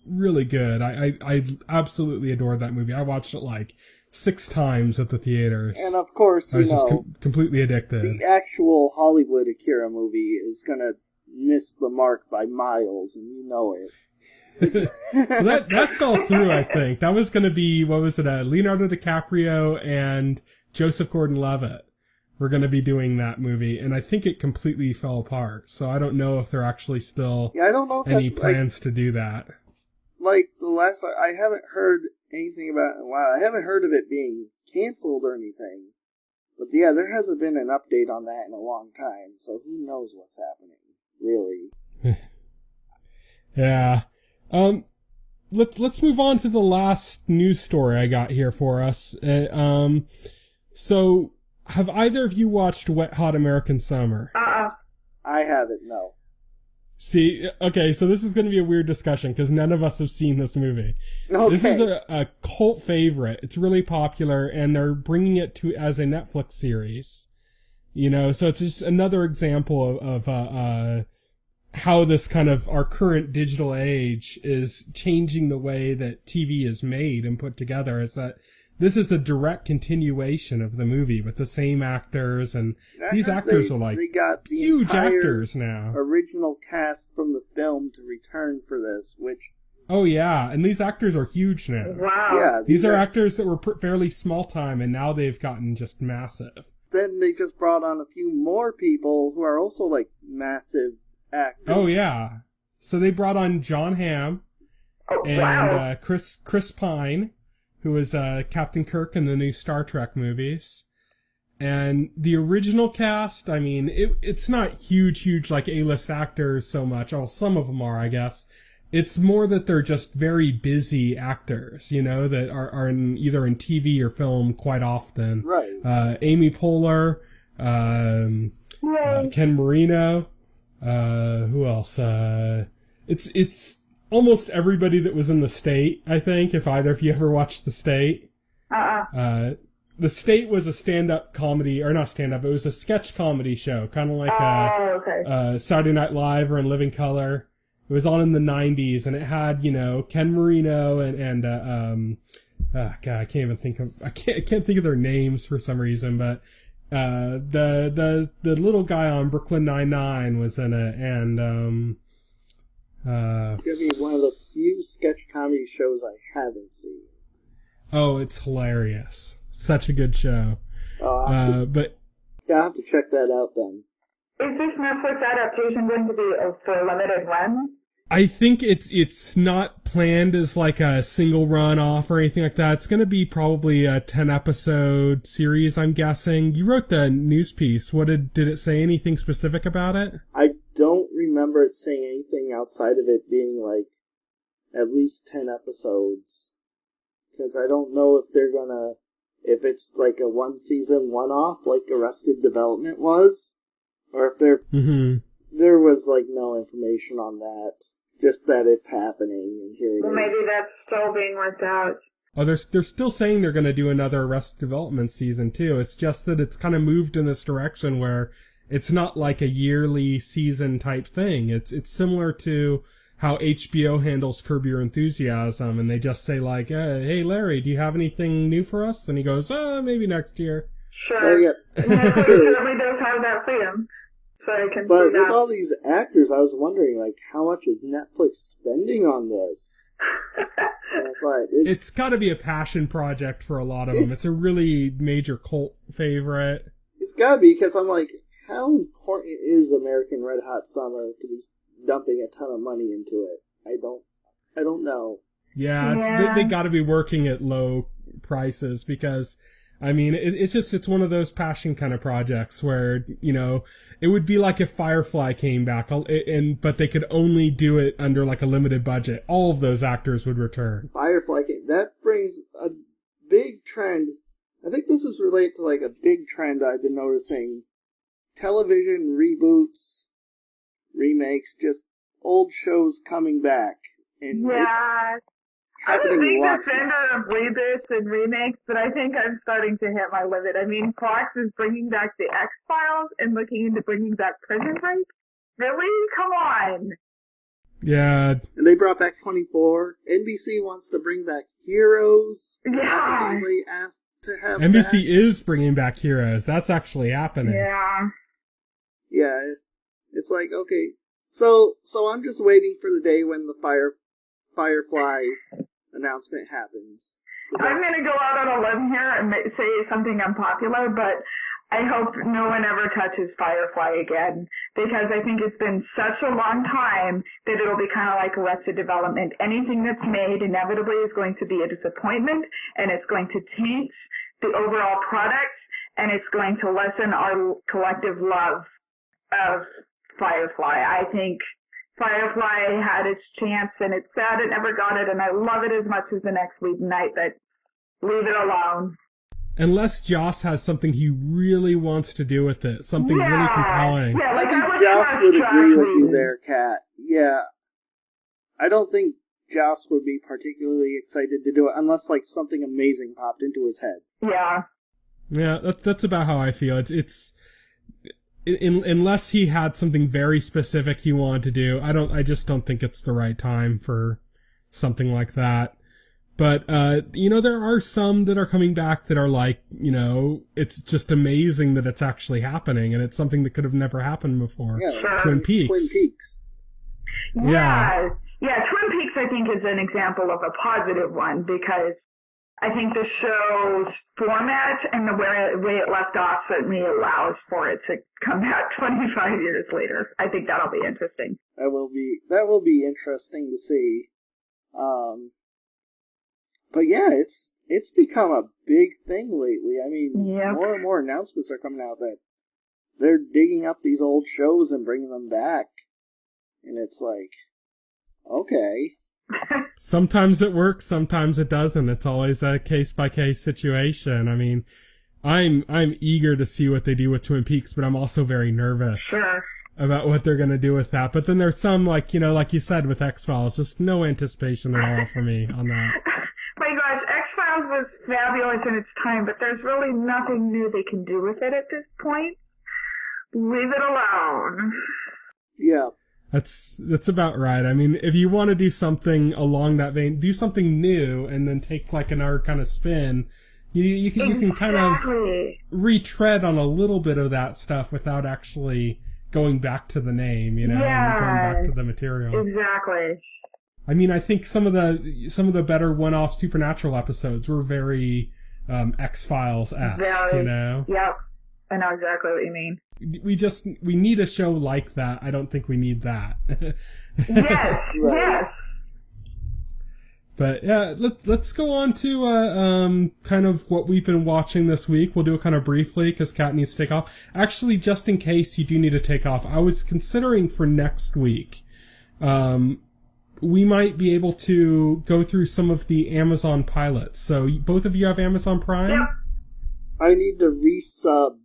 Really good. I absolutely adored that movie. I watched it like 6 times at the theaters. And of course, I was just completely addicted. The actual Hollywood Akira movie is gonna miss the mark by miles, and you know it. Well, that fell through, I think. That was gonna be, Leonardo DiCaprio and Joseph Gordon-Levitt were gonna be doing that movie, and I think it completely fell apart. So I don't know if there are actually still I don't know if any plans to do that. Like, I haven't heard anything about it in a while. I haven't heard of it being canceled or anything. But yeah, there hasn't been an update on that in a long time, so who knows what's happening, really. Yeah. Let's move on to the last news story I got here for us. So, have either of you watched Wet Hot American Summer? I haven't, no. See, okay, so this is going to be a weird discussion because none of us have seen this movie. Okay. This is a cult favorite. It's really popular, and they're bringing it as a Netflix series. So it's just another example of how this kind of our current digital age is changing the way that TV is made and put together. Is that this is a direct continuation of the movie with the same actors, and these actors are like they got the huge actors now. Original cast from the film to return for this, which. Oh yeah, and these actors are huge now. Wow. Yeah, these are actors that were fairly small time, and now they've gotten just massive. Then they just brought on a few more people who are also like massive actors. Oh yeah, so they brought on John Hamm and Chris Pine, who was Captain Kirk in the new Star Trek movies. And the original cast, I mean, it's not huge like A-list actors so much. Oh, some of them are, I guess. It's more that they're just very busy actors, that are either in TV or film quite often. Right. Amy Poehler, Ken Marino, who else? It's almost everybody that was in The State, I think, if either of you ever watched The State. The State was a stand-up comedy, or not stand-up, it was a sketch comedy show, kind of like Saturday Night Live or In Living Color. It was on in the 90s, and it had, Ken Marino and God, I can't think of their names for some reason, but the little guy on Brooklyn Nine-Nine was in it, and it's gonna be one of the few sketch comedy shows I haven't seen. Oh, it's hilarious. Such a good show. But yeah, I'll have to check that out then. Is this Netflix adaptation going to be for a limited run? I think it's not planned as like a single run off or anything like that. It's going to be probably a 10-episode series, I'm guessing. You wrote the news piece. Did it say anything specific about it? I don't remember it saying anything outside of it being like at least 10 episodes. Because I don't know if it's like a one season one-off like Arrested Development was, or if there was like no information on that. Just that it's happening, and here it is. Well, maybe that's still being worked out. Oh, they're still saying they're going to do another Arrested Development season, too. It's just that it's kind of moved in this direction where it's not like a yearly season type thing. It's similar to how HBO handles Curb Your Enthusiasm, and they just say like, hey, Larry, do you have anything new for us? And he goes, maybe next year. Sure. Yeah. Netflix certainly does have that freedom. So I can but see with that. all these actors, I was wondering, like, how much is Netflix spending on this? And it's like, it's got to be a passion project for a lot of them. It's a really major cult favorite. It's got to be, because I'm like, how important is American Red Hot Summer to be dumping a ton of money into it? I don't know. Yeah. They got to be working at low prices because, I mean, it's one of those passion kind of projects where, it would be like if Firefly came back, but they could only do it under like a limited budget. All of those actors would return. That brings a big trend. I think this is related to like a big trend I've been noticing. Television reboots, remakes, just old shows coming back. And it's happening lots now. I'm a big defender of reboots and remakes, but I think I'm starting to hit my limit. I mean, Fox is bringing back the X-Files and looking into bringing back Prison Break. Really? Come on. Yeah. And they brought back 24. NBC wants to bring back Heroes. Yeah. Anybody asked to have NBC is bringing back Heroes. That's actually happening. Yeah. Yeah. It's like, okay. So I'm just waiting for the day when the Firefly announcement happens. I'm going to go out on a limb here and say something unpopular, but I hope no one ever touches Firefly again, because I think it's been such a long time that it'll be kind of like Arrested Development. Anything that's made inevitably is going to be a disappointment, and it's going to taint the overall product, and it's going to lessen our collective love of Firefly. I think Firefly had its chance, and it's sad it never got it, and I love it as much as the next week night, but leave it alone. Unless Joss has something he really wants to do with it, something really compelling. Yeah, I think Joss would agree with you there, Kat. Yeah. I don't think Joss would be particularly excited to do it unless, like, something amazing popped into his head. Yeah. Yeah, that's about how I feel. Unless he had something very specific he wanted to do, I just don't think it's the right time for something like that. But, there are some that are coming back that are like, it's just amazing that it's actually happening, and it's something that could have never happened before. Yeah, Twin Peaks. Twin Peaks. Yeah. Yeah, Twin Peaks I think is an example of a positive one, because I think the show's format and the way it left off certainly allows for it to come back 25 years later. I think that'll be interesting. That will be interesting to see. But yeah, it's become a big thing lately. I mean, more and more announcements are coming out that they're digging up these old shows and bringing them back. And it's like, okay. Sometimes it works, sometimes it doesn't. It's always a case-by-case situation. I mean, I'm eager to see what they do with Twin Peaks, but I'm also very nervous about what they're going to do with that. But then there's some, like you said with X-Files, just no anticipation at all for me on that. My gosh, X-Files was fabulous in its time, but there's really nothing new they can do with it at this point. Leave it alone. Yeah. That's about right. I mean, if you want to do something along that vein, do something new and then take like another kind of spin. You can kind of retread on a little bit of that stuff without actually going back to the name, and going back to the material. Exactly. I mean, I think some of the better one-off Supernatural episodes were very X-Files-esque, Yep. I know exactly what you mean. We need a show like that. I don't think we need that. Yes, yes. But yeah, let's go on to kind of what we've been watching this week. We'll do it kind of briefly because Kat needs to take off. Actually, just in case you do need to take off, I was considering for next week, we might be able to go through some of the Amazon pilots. So both of you have Amazon Prime? Yeah. I need to resub,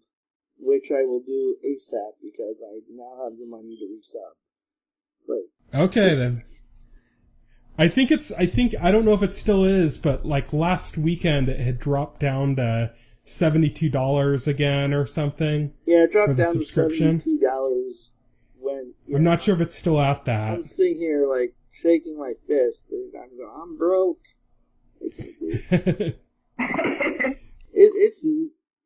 which I will do ASAP because I now have the money to resub. Right. Okay then. I don't know if it still is, but like last weekend it had dropped down to $72 again or something. Yeah, it dropped for the down subscription. to $72 when... I'm not sure if it's still at that. I'm sitting here like shaking my fist. I'm going, I'm broke. I can't do it.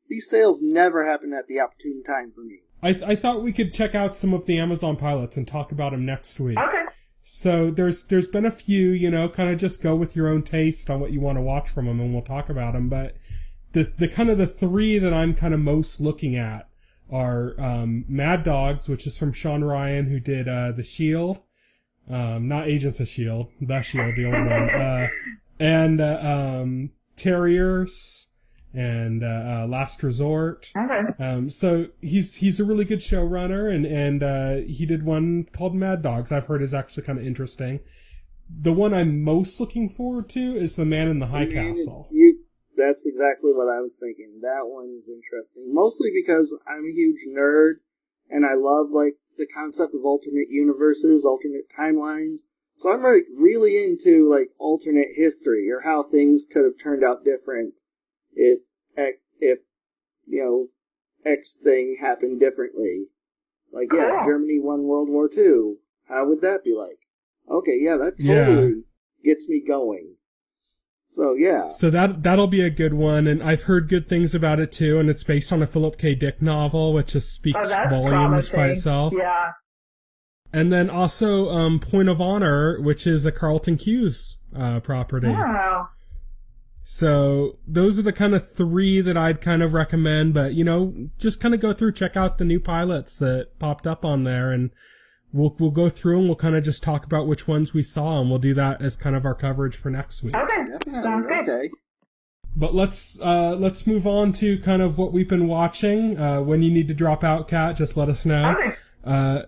These sales never happen at the opportune time for me. I thought we could check out some of the Amazon pilots and talk about them next week. Okay. So there's been a few, kind of just go with your own taste on what you want to watch from them, and we'll talk about them. But the kind of the three that I'm kind of most looking at are Mad Dogs, which is from Sean Ryan, who did The Shield, not Agents of Shield, The Shield, the old one, and Terriers. And Last Resort. Okay. So he's a really good showrunner, and he did one called Mad Dogs. I've heard is actually kind of interesting. The one I'm most looking forward to is The Man in the High Castle. That's exactly what I was thinking. That one is interesting, mostly because I'm a huge nerd, and I love like the concept of alternate universes, alternate timelines. So I'm like really into like alternate history or how things could have turned out different. If X thing happened differently. Like, yeah, Germany won World War II. How would that be like? Okay, yeah, that totally gets me going. So, yeah. So that'll be a good one, and I've heard good things about it, too, and it's based on a Philip K. Dick novel, which just speaks volumes by itself. Yeah. And then also Point of Honor, which is a Carlton Cuse property. Wow. So those are the kind of three that I'd kind of recommend, but just kind of go through, check out the new pilots that popped up on there, and we'll go through and we'll kind of just talk about which ones we saw, and we'll do that as kind of our coverage for next week. Okay. Sounds good. Okay. But let's move on to kind of what we've been watching. When you need to drop out, Kat, just let us know. Okay.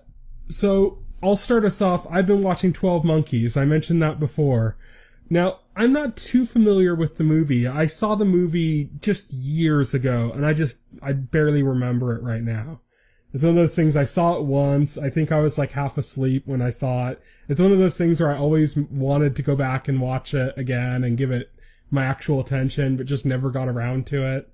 So I'll start us off. I've been watching 12 Monkeys. I mentioned that before. Now, I'm not too familiar with the movie. I saw the movie just years ago, and I barely remember it right now. It's one of those things, I saw it once. I think I was like half asleep when I saw it. It's one of those things where I always wanted to go back and watch it again and give it my actual attention, but just never got around to it.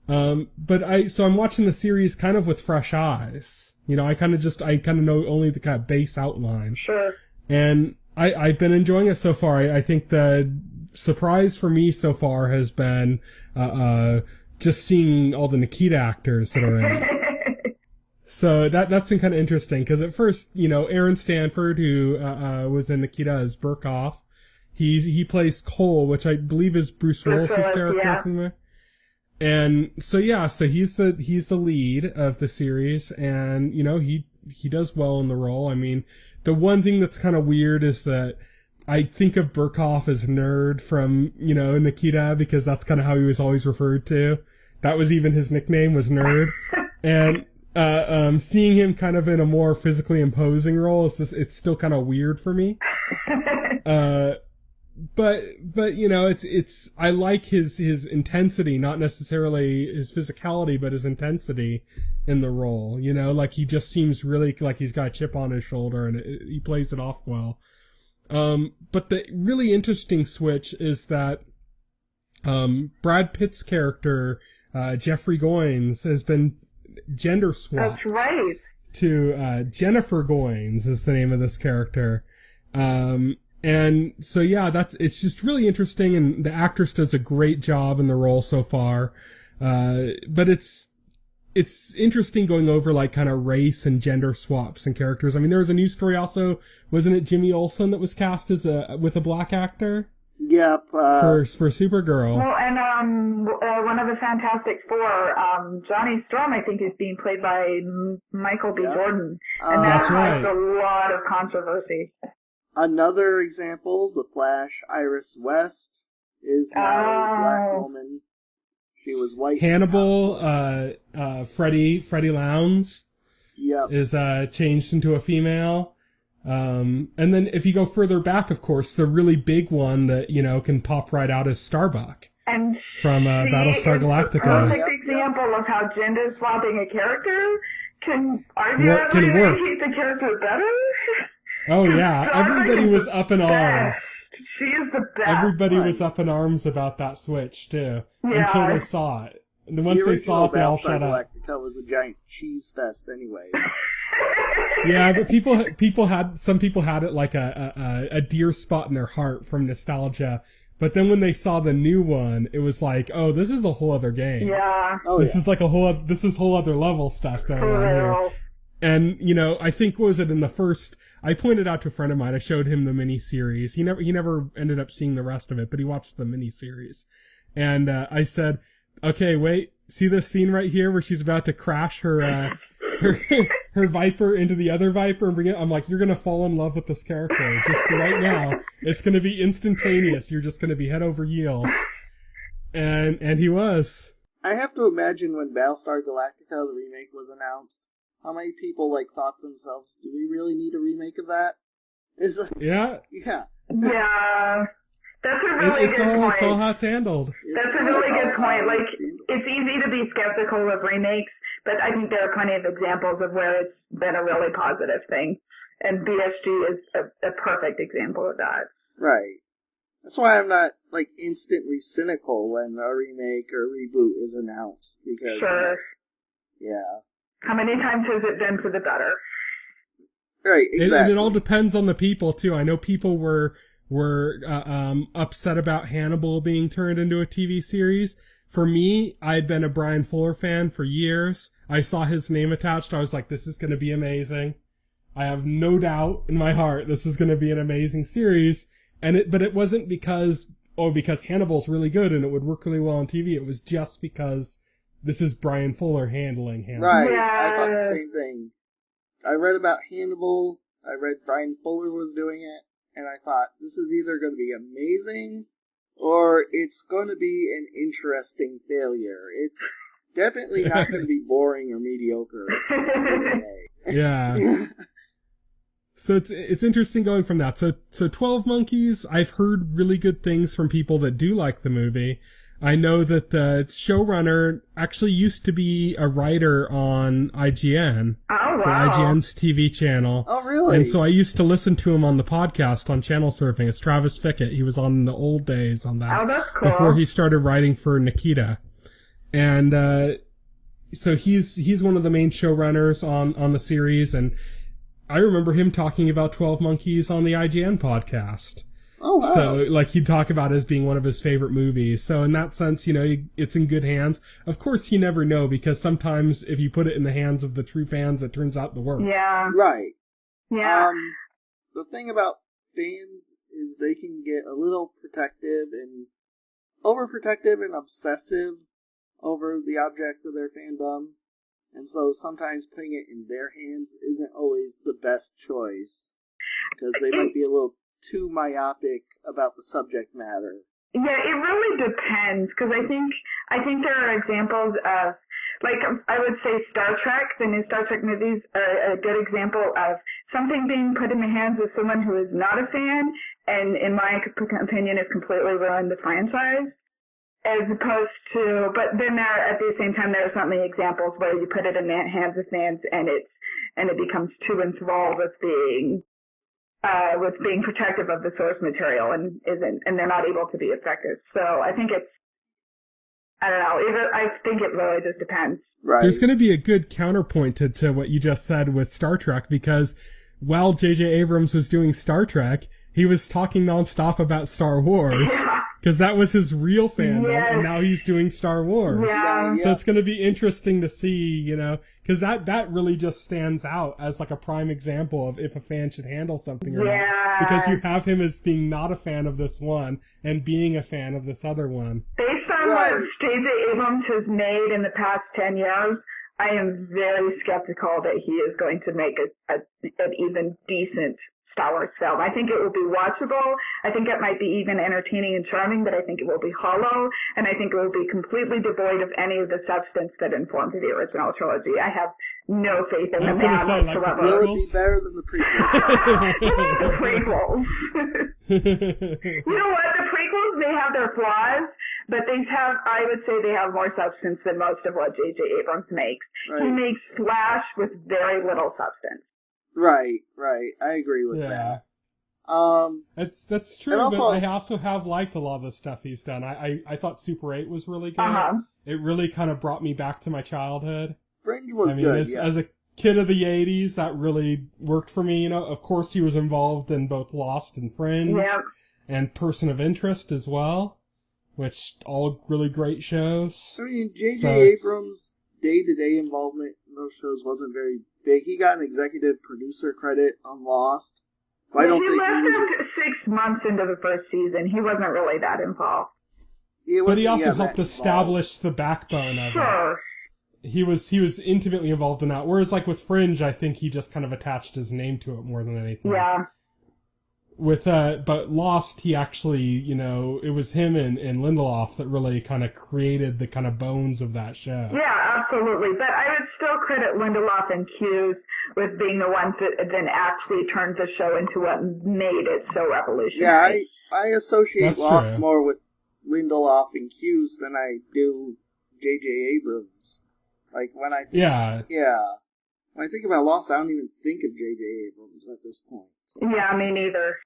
So I'm watching the series kind of with fresh eyes. I kind of know only the kind of base outline. Sure. And I've been enjoying it so far. I think the surprise for me so far has been just seeing all the Nikita actors that are in it. So that's been kind of interesting, because at first, Aaron Stanford, who was in Nikita as Burkhoff, he plays Cole, which I believe is Bruce Willis's character from there. And so he's the lead of the series, and he does well in the role. I mean, the one thing that's kind of weird is that I think of Burkhoff as Nerd from, Nikita, because that's kind of how he was always referred to. That was even his nickname, was Nerd. And seeing him kind of in a more physically imposing role, it's still kind of weird for me. But it's I like his intensity, not necessarily his physicality, but his intensity in the role. Like he just seems really like he's got a chip on his shoulder, and he plays it off well. But the really interesting switch is that Brad Pitt's character, Jeffrey Goins, has been gender swapped. That's right. To Jennifer Goins is the name of this character. And so yeah, it's just really interesting, and the actress does a great job in the role so far. But it's interesting going over like kind of race and gender swaps and characters. I mean, there was a news story also, wasn't it Jimmy Olsen that was cast as with a black actor? Yep. For Supergirl. Well, and one of the Fantastic Four, Johnny Storm, I think, is being played by Michael B. Jordan, and that that's right. caused a lot of controversy. Another example, the Flash, Iris West, is now a black woman. She was white. Hannibal, Freddie Lowndes, is changed into a female. And then if you go further back, of course, the really big one that, can pop right out is Starbuck. And from Battlestar Galactica. A perfect example of how gender swapping a character can arguably make the character better. Oh yeah, everybody was up in arms. She is the best. Everybody was up in arms about that switch too, until they saw it. And once they saw it, they all shut up. Galactica was a giant cheese fest, anyways. Yeah, but some people had it like a dear spot in their heart from nostalgia. But then when they saw the new one, it was like, oh, this is a whole other game. Yeah. This is like this is whole other level stuff going on here. And, I think, in the first, I pointed out to a friend of mine, I showed him the miniseries. He never ended up seeing the rest of it, but he watched the miniseries. And, I said, okay, wait, see this scene right here where she's about to crash her Viper into the other Viper and bring it? I'm like, you're gonna fall in love with this character. Just right now. It's gonna be instantaneous. You're just gonna be head over heels. And he was. I have to imagine when Battlestar Galactica, the remake, was announced, how many people, thought to themselves, do we really need a remake of that? Yeah. Yeah. Yeah. That's a really good point. It's all how it's handled. That's a really good point. It's easy to be skeptical of remakes, but I think there are plenty of examples of where it's been a really positive thing. And BSG is a perfect example of that. Right. That's why I'm not, instantly cynical when a remake or reboot is announced. Because, sure. Yeah. How many times has it been for the better? Right, exactly. And it all depends on the people, too. I know people were upset about Hannibal being turned into a TV series. For me, I'd been a Brian Fuller fan for years. I saw his name attached. I was like, this is going to be amazing. I have no doubt in my heart this is going to be an amazing series. But it wasn't because Hannibal's really good and it would work really well on TV. It was just because this is Brian Fuller handling Hannibal. Right, I thought the same thing. I read about Hannibal, I read Brian Fuller was doing it, and I thought, this is either going to be amazing, or it's going to be an interesting failure. It's definitely not going to be boring or mediocre. Yeah. So it's interesting going from that. So 12 Monkeys, I've heard really good things from people that do like the movie. I know that the showrunner actually used to be a writer on IGN. Oh, wow. For IGN's TV channel. Oh, really? And so I used to listen to him on the podcast on Channel Surfing. It's Travis Fickett. He was on in the old days on that. Oh, that's cool. Before he started writing for Nikita. And so he's one of the main showrunners on the series, and I remember him talking about 12 Monkeys on the IGN podcast. Oh, wow. So, he'd talk about it as being one of his favorite movies. So, in that sense, it's in good hands. Of course, you never know, because sometimes if you put it in the hands of the true fans, it turns out the worst. Yeah. Right. Yeah. The thing about fans is they can get a little overprotective and obsessive over the object of their fandom. And so sometimes putting it in their hands isn't always the best choice. Because they might be a little too myopic about the subject matter. Yeah, it really depends, because I think there are examples of, I would say Star Trek, the new Star Trek movies are a good example of something being put in the hands of someone who is not a fan, and in my opinion has completely ruined the franchise, as opposed to, but then at the same time there are certainly examples where you put it in the hands of fans and it becomes too enthralled with being protective of the source material and they're not able to be effective. So I think I don't know. I think it really just depends. Right. There's going to be a good counterpoint to what you just said with Star Trek, because while J.J. Abrams was doing Star Trek, he was talking nonstop about Star Wars, because that was his real fandom, and now he's doing Star Wars. Yeah. So it's going to be interesting to see, because that really just stands out as like a prime example of if a fan should handle something or not. Because you have him as being not a fan of this one and being a fan of this other one. Based on what J.J. Abrams has made in the past 10 years, I am very skeptical that he is going to make an even decent Star Wars film. I think it will be watchable. I think it might be even entertaining and charming, but I think it will be hollow, and I think it will be completely devoid of any of the substance that informed the original trilogy. I have no faith in the man whatsoever. Will it be better than the prequels? The prequels. You know what? The prequels may have their flaws, but I would say they have more substance than most of what J.J. Abrams makes. Right. He makes flash with very little substance. Right. I agree with that. That's true, but I also have liked a lot of the stuff he's done. I thought Super 8 was really good. It really kind of brought me back to my childhood. Fringe was good, as a kid of the 80s, that really worked for me. Of course he was involved in both Lost and Fringe, and Person of Interest as well, which all really great shows. I mean, J.J. Abrams' day-to-day involvement in those shows wasn't very big. He got an executive producer credit on Lost. He left 6 months into the first season. He wasn't really that involved. But he also helped establish the backbone of it. He was intimately involved in that. Whereas, like with Fringe, I think he just kind of attached his name to it more than anything. Yeah. But Lost, he actually, it was him and Lindelof that really kind of created the kind of bones of that show. Yeah, absolutely. But I would still credit Lindelof and Hughes with being the ones that then actually turned the show into what made it so revolutionary. Yeah, I associate Lost more with Lindelof and Hughes than I do J.J. Abrams. Like, when I think about Lost, I don't even think of J.J. Abrams at this point. So. Yeah, me neither.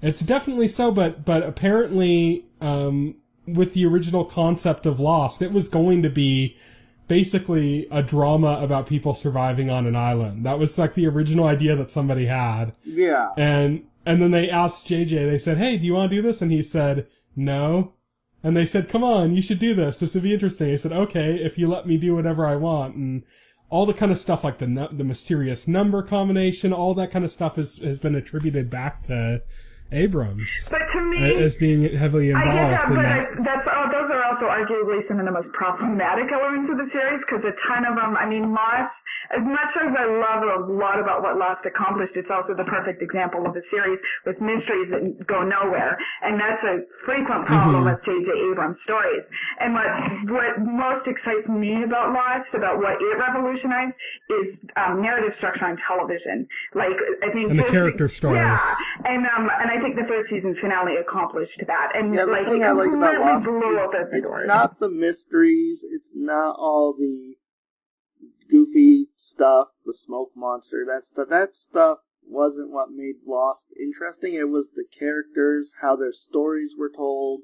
It's definitely so, but apparently, with the original concept of Lost, it was going to be basically a drama about people surviving on an island. That was like the original idea that somebody had. Yeah. And then they asked JJ, they said, "Hey, do you want to do this?" And he said, "No." And they said, "Come on, you should do this. This would be interesting." He said, "Okay, if you let me do whatever I want." And all the kind of stuff like the mysterious number combination, all that kind of stuff has been attributed back to Abrams. But to me, as being heavily involved in that. Those are also arguably some of the most problematic elements of the series, because a ton of them, Lost, as much as I love a lot about what Lost accomplished, it's also the perfect example of a series with mysteries that go nowhere, and that's a frequent problem with J.J. Abrams' stories. And what most excites me about Lost, about what it revolutionized, is narrative structure on television. Like, I think and the character stories. Yeah, and I think the third season finale accomplished that. And the thing I like about Lost is it's doors. not the mysteries, it's not all the goofy stuff, the smoke monster, that stuff. That stuff wasn't what made Lost interesting. It was the characters, how their stories were told,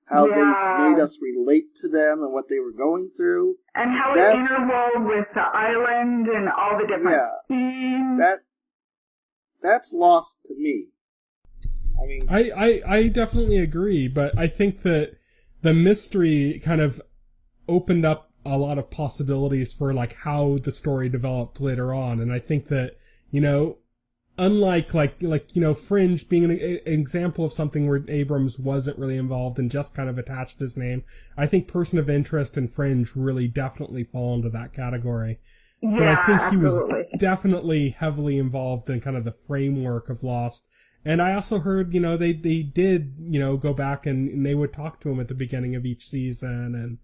how they made us relate to them and what they were going through. And how it interwove with the island and all the different themes. That's Lost to me. I definitely agree, but I think that the mystery kind of opened up a lot of possibilities for like how the story developed later on, and I think that, unlike Fringe being an example of something where Abrams wasn't really involved and just kind of attached his name, I think Person of Interest and Fringe really definitely fall into that category. Yeah, but I think he absolutely. was definitely heavily involved in kind of the framework of Lost. And I also heard, they did, go back and they would talk to him at the beginning of each season. And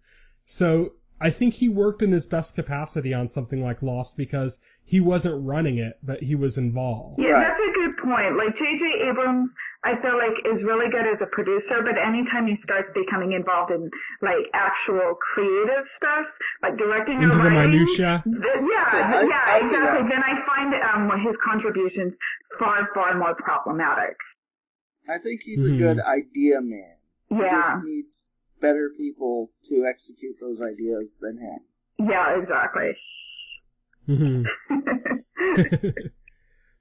so I think he worked in his best capacity on something like Lost because he wasn't running it, but he was involved. Yeah, that's a good point. Like, J.J. Abrams, I feel like, is really good as a producer, but anytime he starts becoming involved in, like, actual creative stuff, like directing into or writing, the minutia. Exactly. Then I find his contributions far, far more problematic. I think he's a good idea man. Yeah. He just needs better people to execute those ideas than him. Yeah, exactly. Mm-hmm.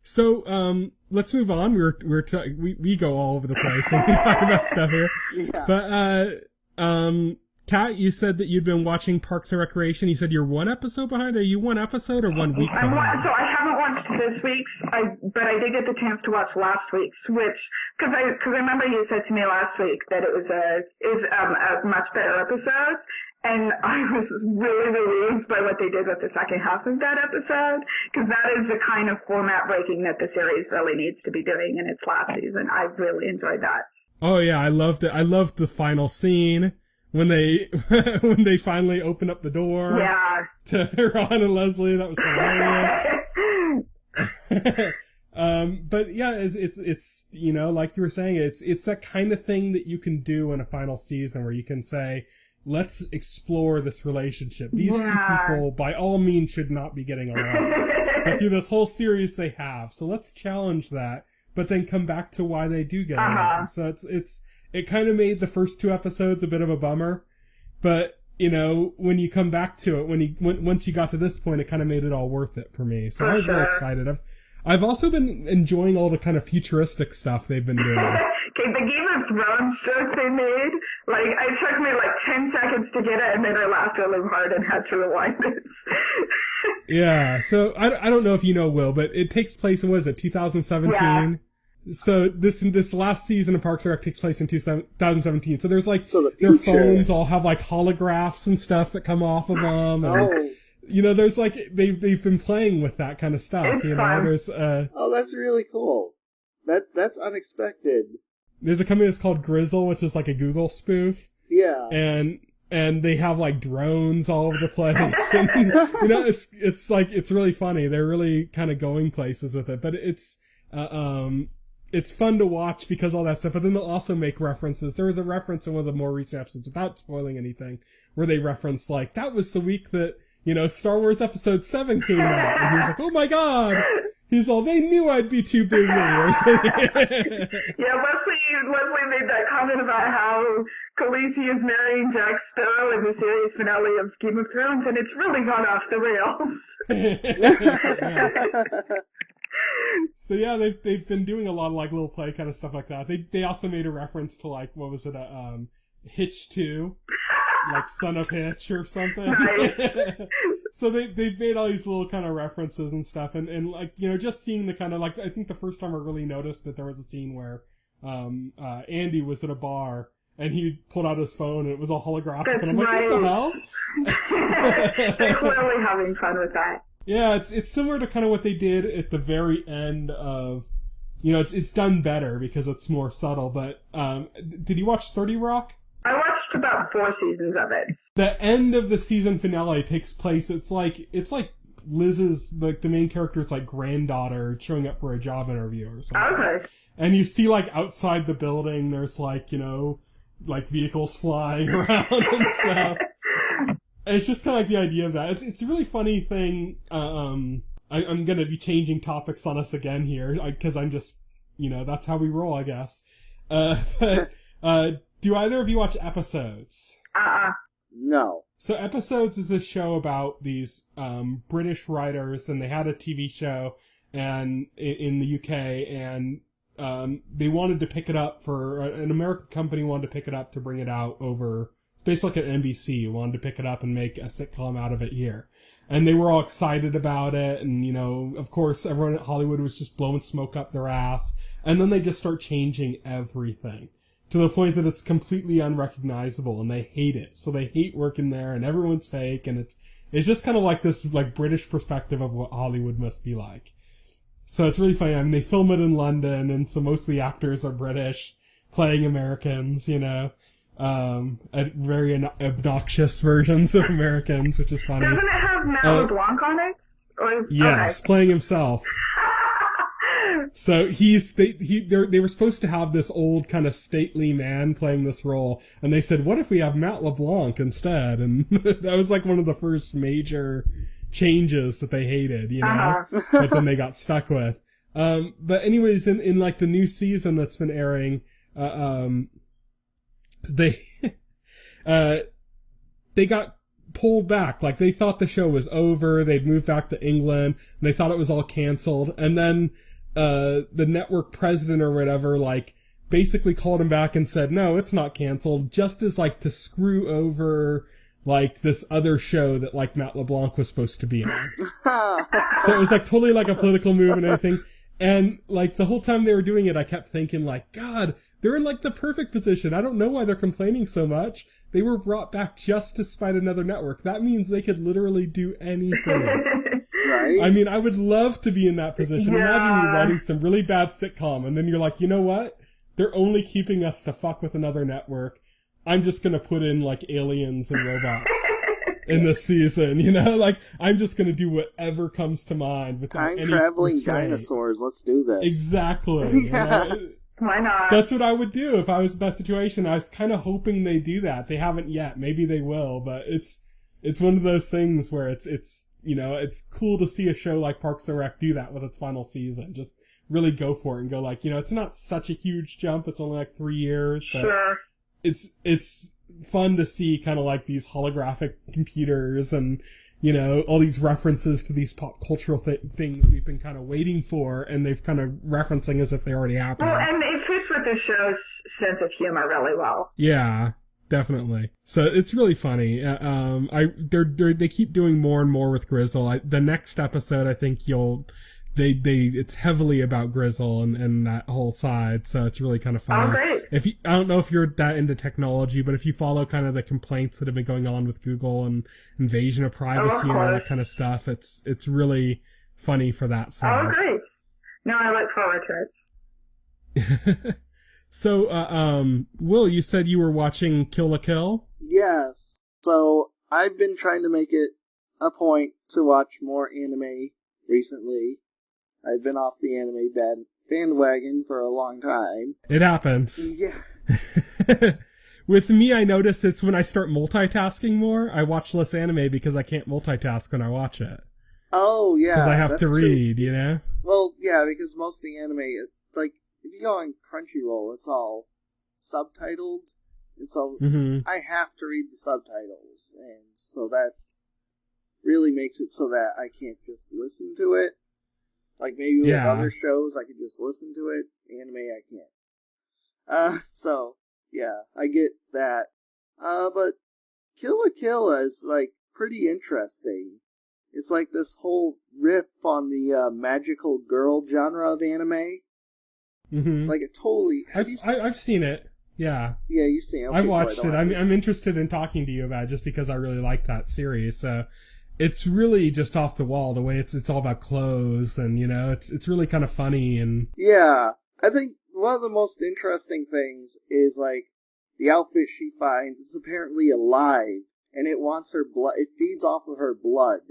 So, let's move on. We go all over the place when we talk about stuff here. Yeah. But, Kat, you said that you'd been watching Parks and Recreation. You said you're one episode behind. Are you one episode or 1 week behind? So I haven't watched this week's, but I did get the chance to watch last week's, because I remember you said to me last week that it was a much better episode. And I was really relieved by what they did with the second half of that episode, because that is the kind of format breaking that the series really needs to be doing in its last season. I really enjoyed that. Oh yeah, I loved it. I loved the final scene when they finally opened up the door. Yeah. To Ron and Leslie. That was hilarious. But yeah, it's you know, like you were saying, it's that kind of thing that you can do in a final season where you can say, let's explore this relationship. These two people, by all means, should not be getting along. But through this whole series, they have. So let's challenge that, but then come back to why they do get along. So it kind of made the first 2 episodes a bit of a bummer. But, you know, when you come back to it, once you got to this point, it kind of made it all worth it for me. So I was really excited. I've also been enjoying all the kind of futuristic stuff they've been doing. Okay, the Game of Thrones joke they made, it took me 10 seconds to get it, and then I laughed really hard and had to rewind it. Yeah, so I don't know if you know, Will, but it takes place in, 2017? Yeah. So this last season of Parks and Rec takes place in 2017. So there's their phones all have holographs and stuff that come off of them. And, you know, there's they've been playing with that kind of stuff. It's fun. There's that's really cool. That's unexpected. There's a company that's called Grizzle, which is a Google spoof. Yeah. And they have drones all over the place. And, you know, it's really funny. They're really kind of going places with it, but it's fun to watch because all that stuff, but then they'll also make references. There was a reference in one of the more recent episodes, without spoiling anything, where they referenced, that was the week that, you know, Star Wars Episode 7 came out. And he was like, oh my god! He's all, they knew I'd be too busy, or something. Yeah, Leslie made that comment about how Khaleesi is marrying Jack Sparrow in the series finale of Game of Thrones, and it's really gone off the rails. So yeah, they've been doing a lot of little play kind of stuff like that. They also made a reference to what was it, Hitch 2, Son of Hitch or something. Nice. So they've made all these little kind of references and stuff, and you know, just seeing the kind of I think the first time I really noticed that there was a scene where Andy was at a bar and he pulled out his phone and it was all holographic. That's and I'm like, what the hell? They're clearly having fun with that. Yeah, it's similar to kind of what they did at the very end of, you know, it's done better because it's more subtle, but did you watch 30 Rock? I watched about 4 seasons of it. The end of the season finale takes place, it's like Liz's, the main character's granddaughter showing up for a job interview or something. Okay. And you see outside the building there's you know, vehicles flying around and stuff. And it's just kind of the idea of that. It's a really funny thing. I'm gonna be changing topics on us again here, because I'm just, you know, that's how we roll, I guess. But do either of you watch Episodes? No. So Episodes is a show about these British writers, and they had a TV show and in the UK, and they wanted to pick it up an American company wanted to pick it up to bring it out over, basically like an NBC wanted to pick it up and make a sitcom out of it here. And they were all excited about it, and, you know, of course, everyone at Hollywood was just blowing smoke up their ass. And then they just start changing everything to the point that it's completely unrecognizable, and they hate it. So they hate working there, and everyone's fake, and it's just kind of this British perspective of what Hollywood must be like. So it's really funny. I mean, they film it in London, and so most of the actors are British, playing Americans, you know. Very obnoxious versions of Americans, which is funny. Doesn't it have Matt LeBlanc on it? Yes, playing himself. So they were supposed to have this old kind of stately man playing this role, and they said, what if we have Matt LeBlanc instead? And that was one of the first major changes that they hated, you know, but then they got stuck with. But anyways, in the new season that's been airing, they got pulled back. Like, they thought the show was over. They'd moved back to England, and they thought it was all canceled. And then the network president or whatever, like, basically called him back and said, no, it's not canceled, just as, like, to screw over, like, this other show that, like, Matt LeBlanc was supposed to be on. So it was, like, totally like a political move and everything. And, like, the whole time they were doing it, I kept thinking, like, God, they're in, like, the perfect position. I don't know why they're complaining so much. They were brought back just to spite another network. That means they could literally do anything. Right? I mean, I would love to be in that position. Yeah. Imagine you writing some really bad sitcom, and then you're like, you know what? They're only keeping us to fuck with another network. I'm just gonna put in, like, aliens and robots in this season, you know? Like, I'm just gonna do whatever comes to mind without any Time-traveling restraint. dinosaurs, let's do this. Exactly. Yeah. You know? Why not? That's what I would do if I was in that situation. I was kind of hoping they do that. They haven't yet. Maybe they will, but it's one of those things where it's you know, it's cool to see a show like Parks and Rec do that with its final season. Just really go for it and go, like, you know, it's not such a huge jump. It's only like 3 years, but Sure. it's fun to see kind of like these holographic computers and, you know, all these references to these pop cultural things we've been kind of waiting for, and they've kind of referencing as if they already happened. Well, and it fits with the show's sense of humor really well. Yeah, definitely. So it's really funny. They keep doing more and more with Grizzle. The next episode, I think it's heavily about Grizzle and that whole side, so it's really kind of fun. Oh, great. I don't know if you're that into technology, but if you follow kind of the complaints that have been going on with Google and invasion of privacy and all that kind of stuff, it's really funny for that side. Oh, great. No, I look forward to it. So, Will, you said you were watching Kill la Kill? Yes. So, I've been trying to make it a point to watch more anime recently. I've been off the anime bandwagon for a long time. It happens. Yeah. With me, I notice it's when I start multitasking more, I watch less anime because I can't multitask when I watch it. Oh, yeah. Because I have to read, true. you know? Well, yeah, because most of the anime, like, if you go on Crunchyroll, it's all subtitled. And so I have to read the subtitles. And so that really makes it so that I can't just listen to it. Like, maybe with other shows, I could just listen to it. Anime, I can't. So, yeah, I get that. But Kill la Kill is, like, pretty interesting. It's like this whole riff on the magical girl genre of anime. Mm-hmm. Like, it totally... I've seen it. Yeah. Yeah, you've seen it. Okay, I've watched it. I'm interested in talking to you about it just because I really like that series. So it's really just off the wall the way it's all about clothes and, you know, it's really kind of funny and... Yeah. I think one of the most interesting things is, like, the outfit she finds is apparently alive, and it wants her blood. It feeds off of her blood.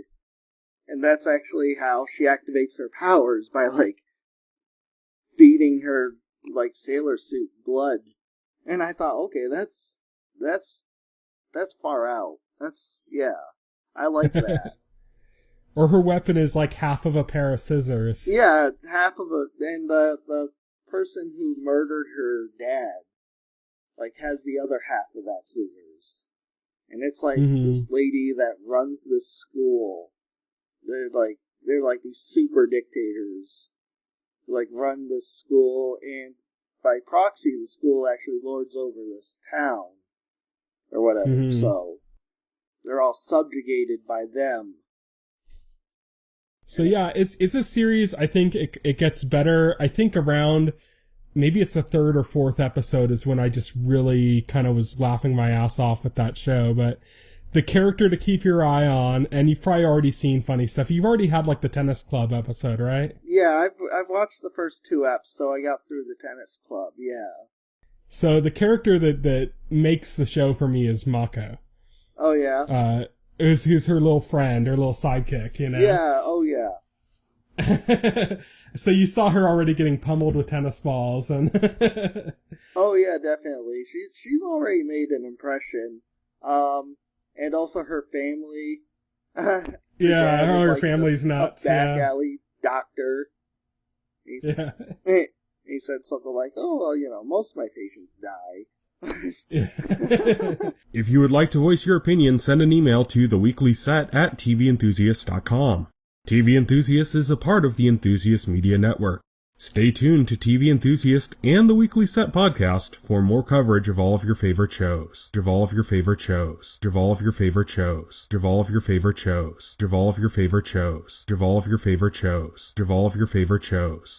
And that's actually how she activates her powers, by, like, feeding her, like, sailor suit blood. And I thought, okay, that's far out. Yeah. I like that. Or her weapon is like half of a pair of scissors. Yeah, and the person who murdered her dad, like, has the other half of that scissors. And it's like this lady that runs this school. They're like these super dictators who, like, run this school, and by proxy, the school actually lords over this town. Or whatever, so they're all subjugated by them. So yeah, it's a series. I think it gets better. I think around maybe it's the third or fourth episode is when I just really kind of was laughing my ass off at that show. But the character to keep your eye on, and you've probably already seen funny stuff. You've already had like the tennis club episode, right? Yeah, I've watched the first 2 eps, so I got through the tennis club. Yeah. So the character that makes the show for me is Mako. Oh yeah. Who's her little friend, her little sidekick, you know? Yeah, oh yeah. So you saw her already getting pummeled with tennis balls and Oh yeah, definitely. She's already made an impression. And also her family. Yeah, her like family's nuts. A back alley doctor. He said something like, "Oh well, you know, most of my patients die." If you would like to voice your opinion, send an email to theweeklyset@TVEnthusiast.com. TV Enthusiast is a part of the Enthusiast Media Network. Stay tuned to TV Enthusiast and the Weekly Set podcast for more coverage of all of your favorite shows. Of all of your favorite shows. Of all of your favorite shows. Of all of your favorite shows. Of all of your favorite shows. Of all of your favorite shows. Of all of your favorite shows.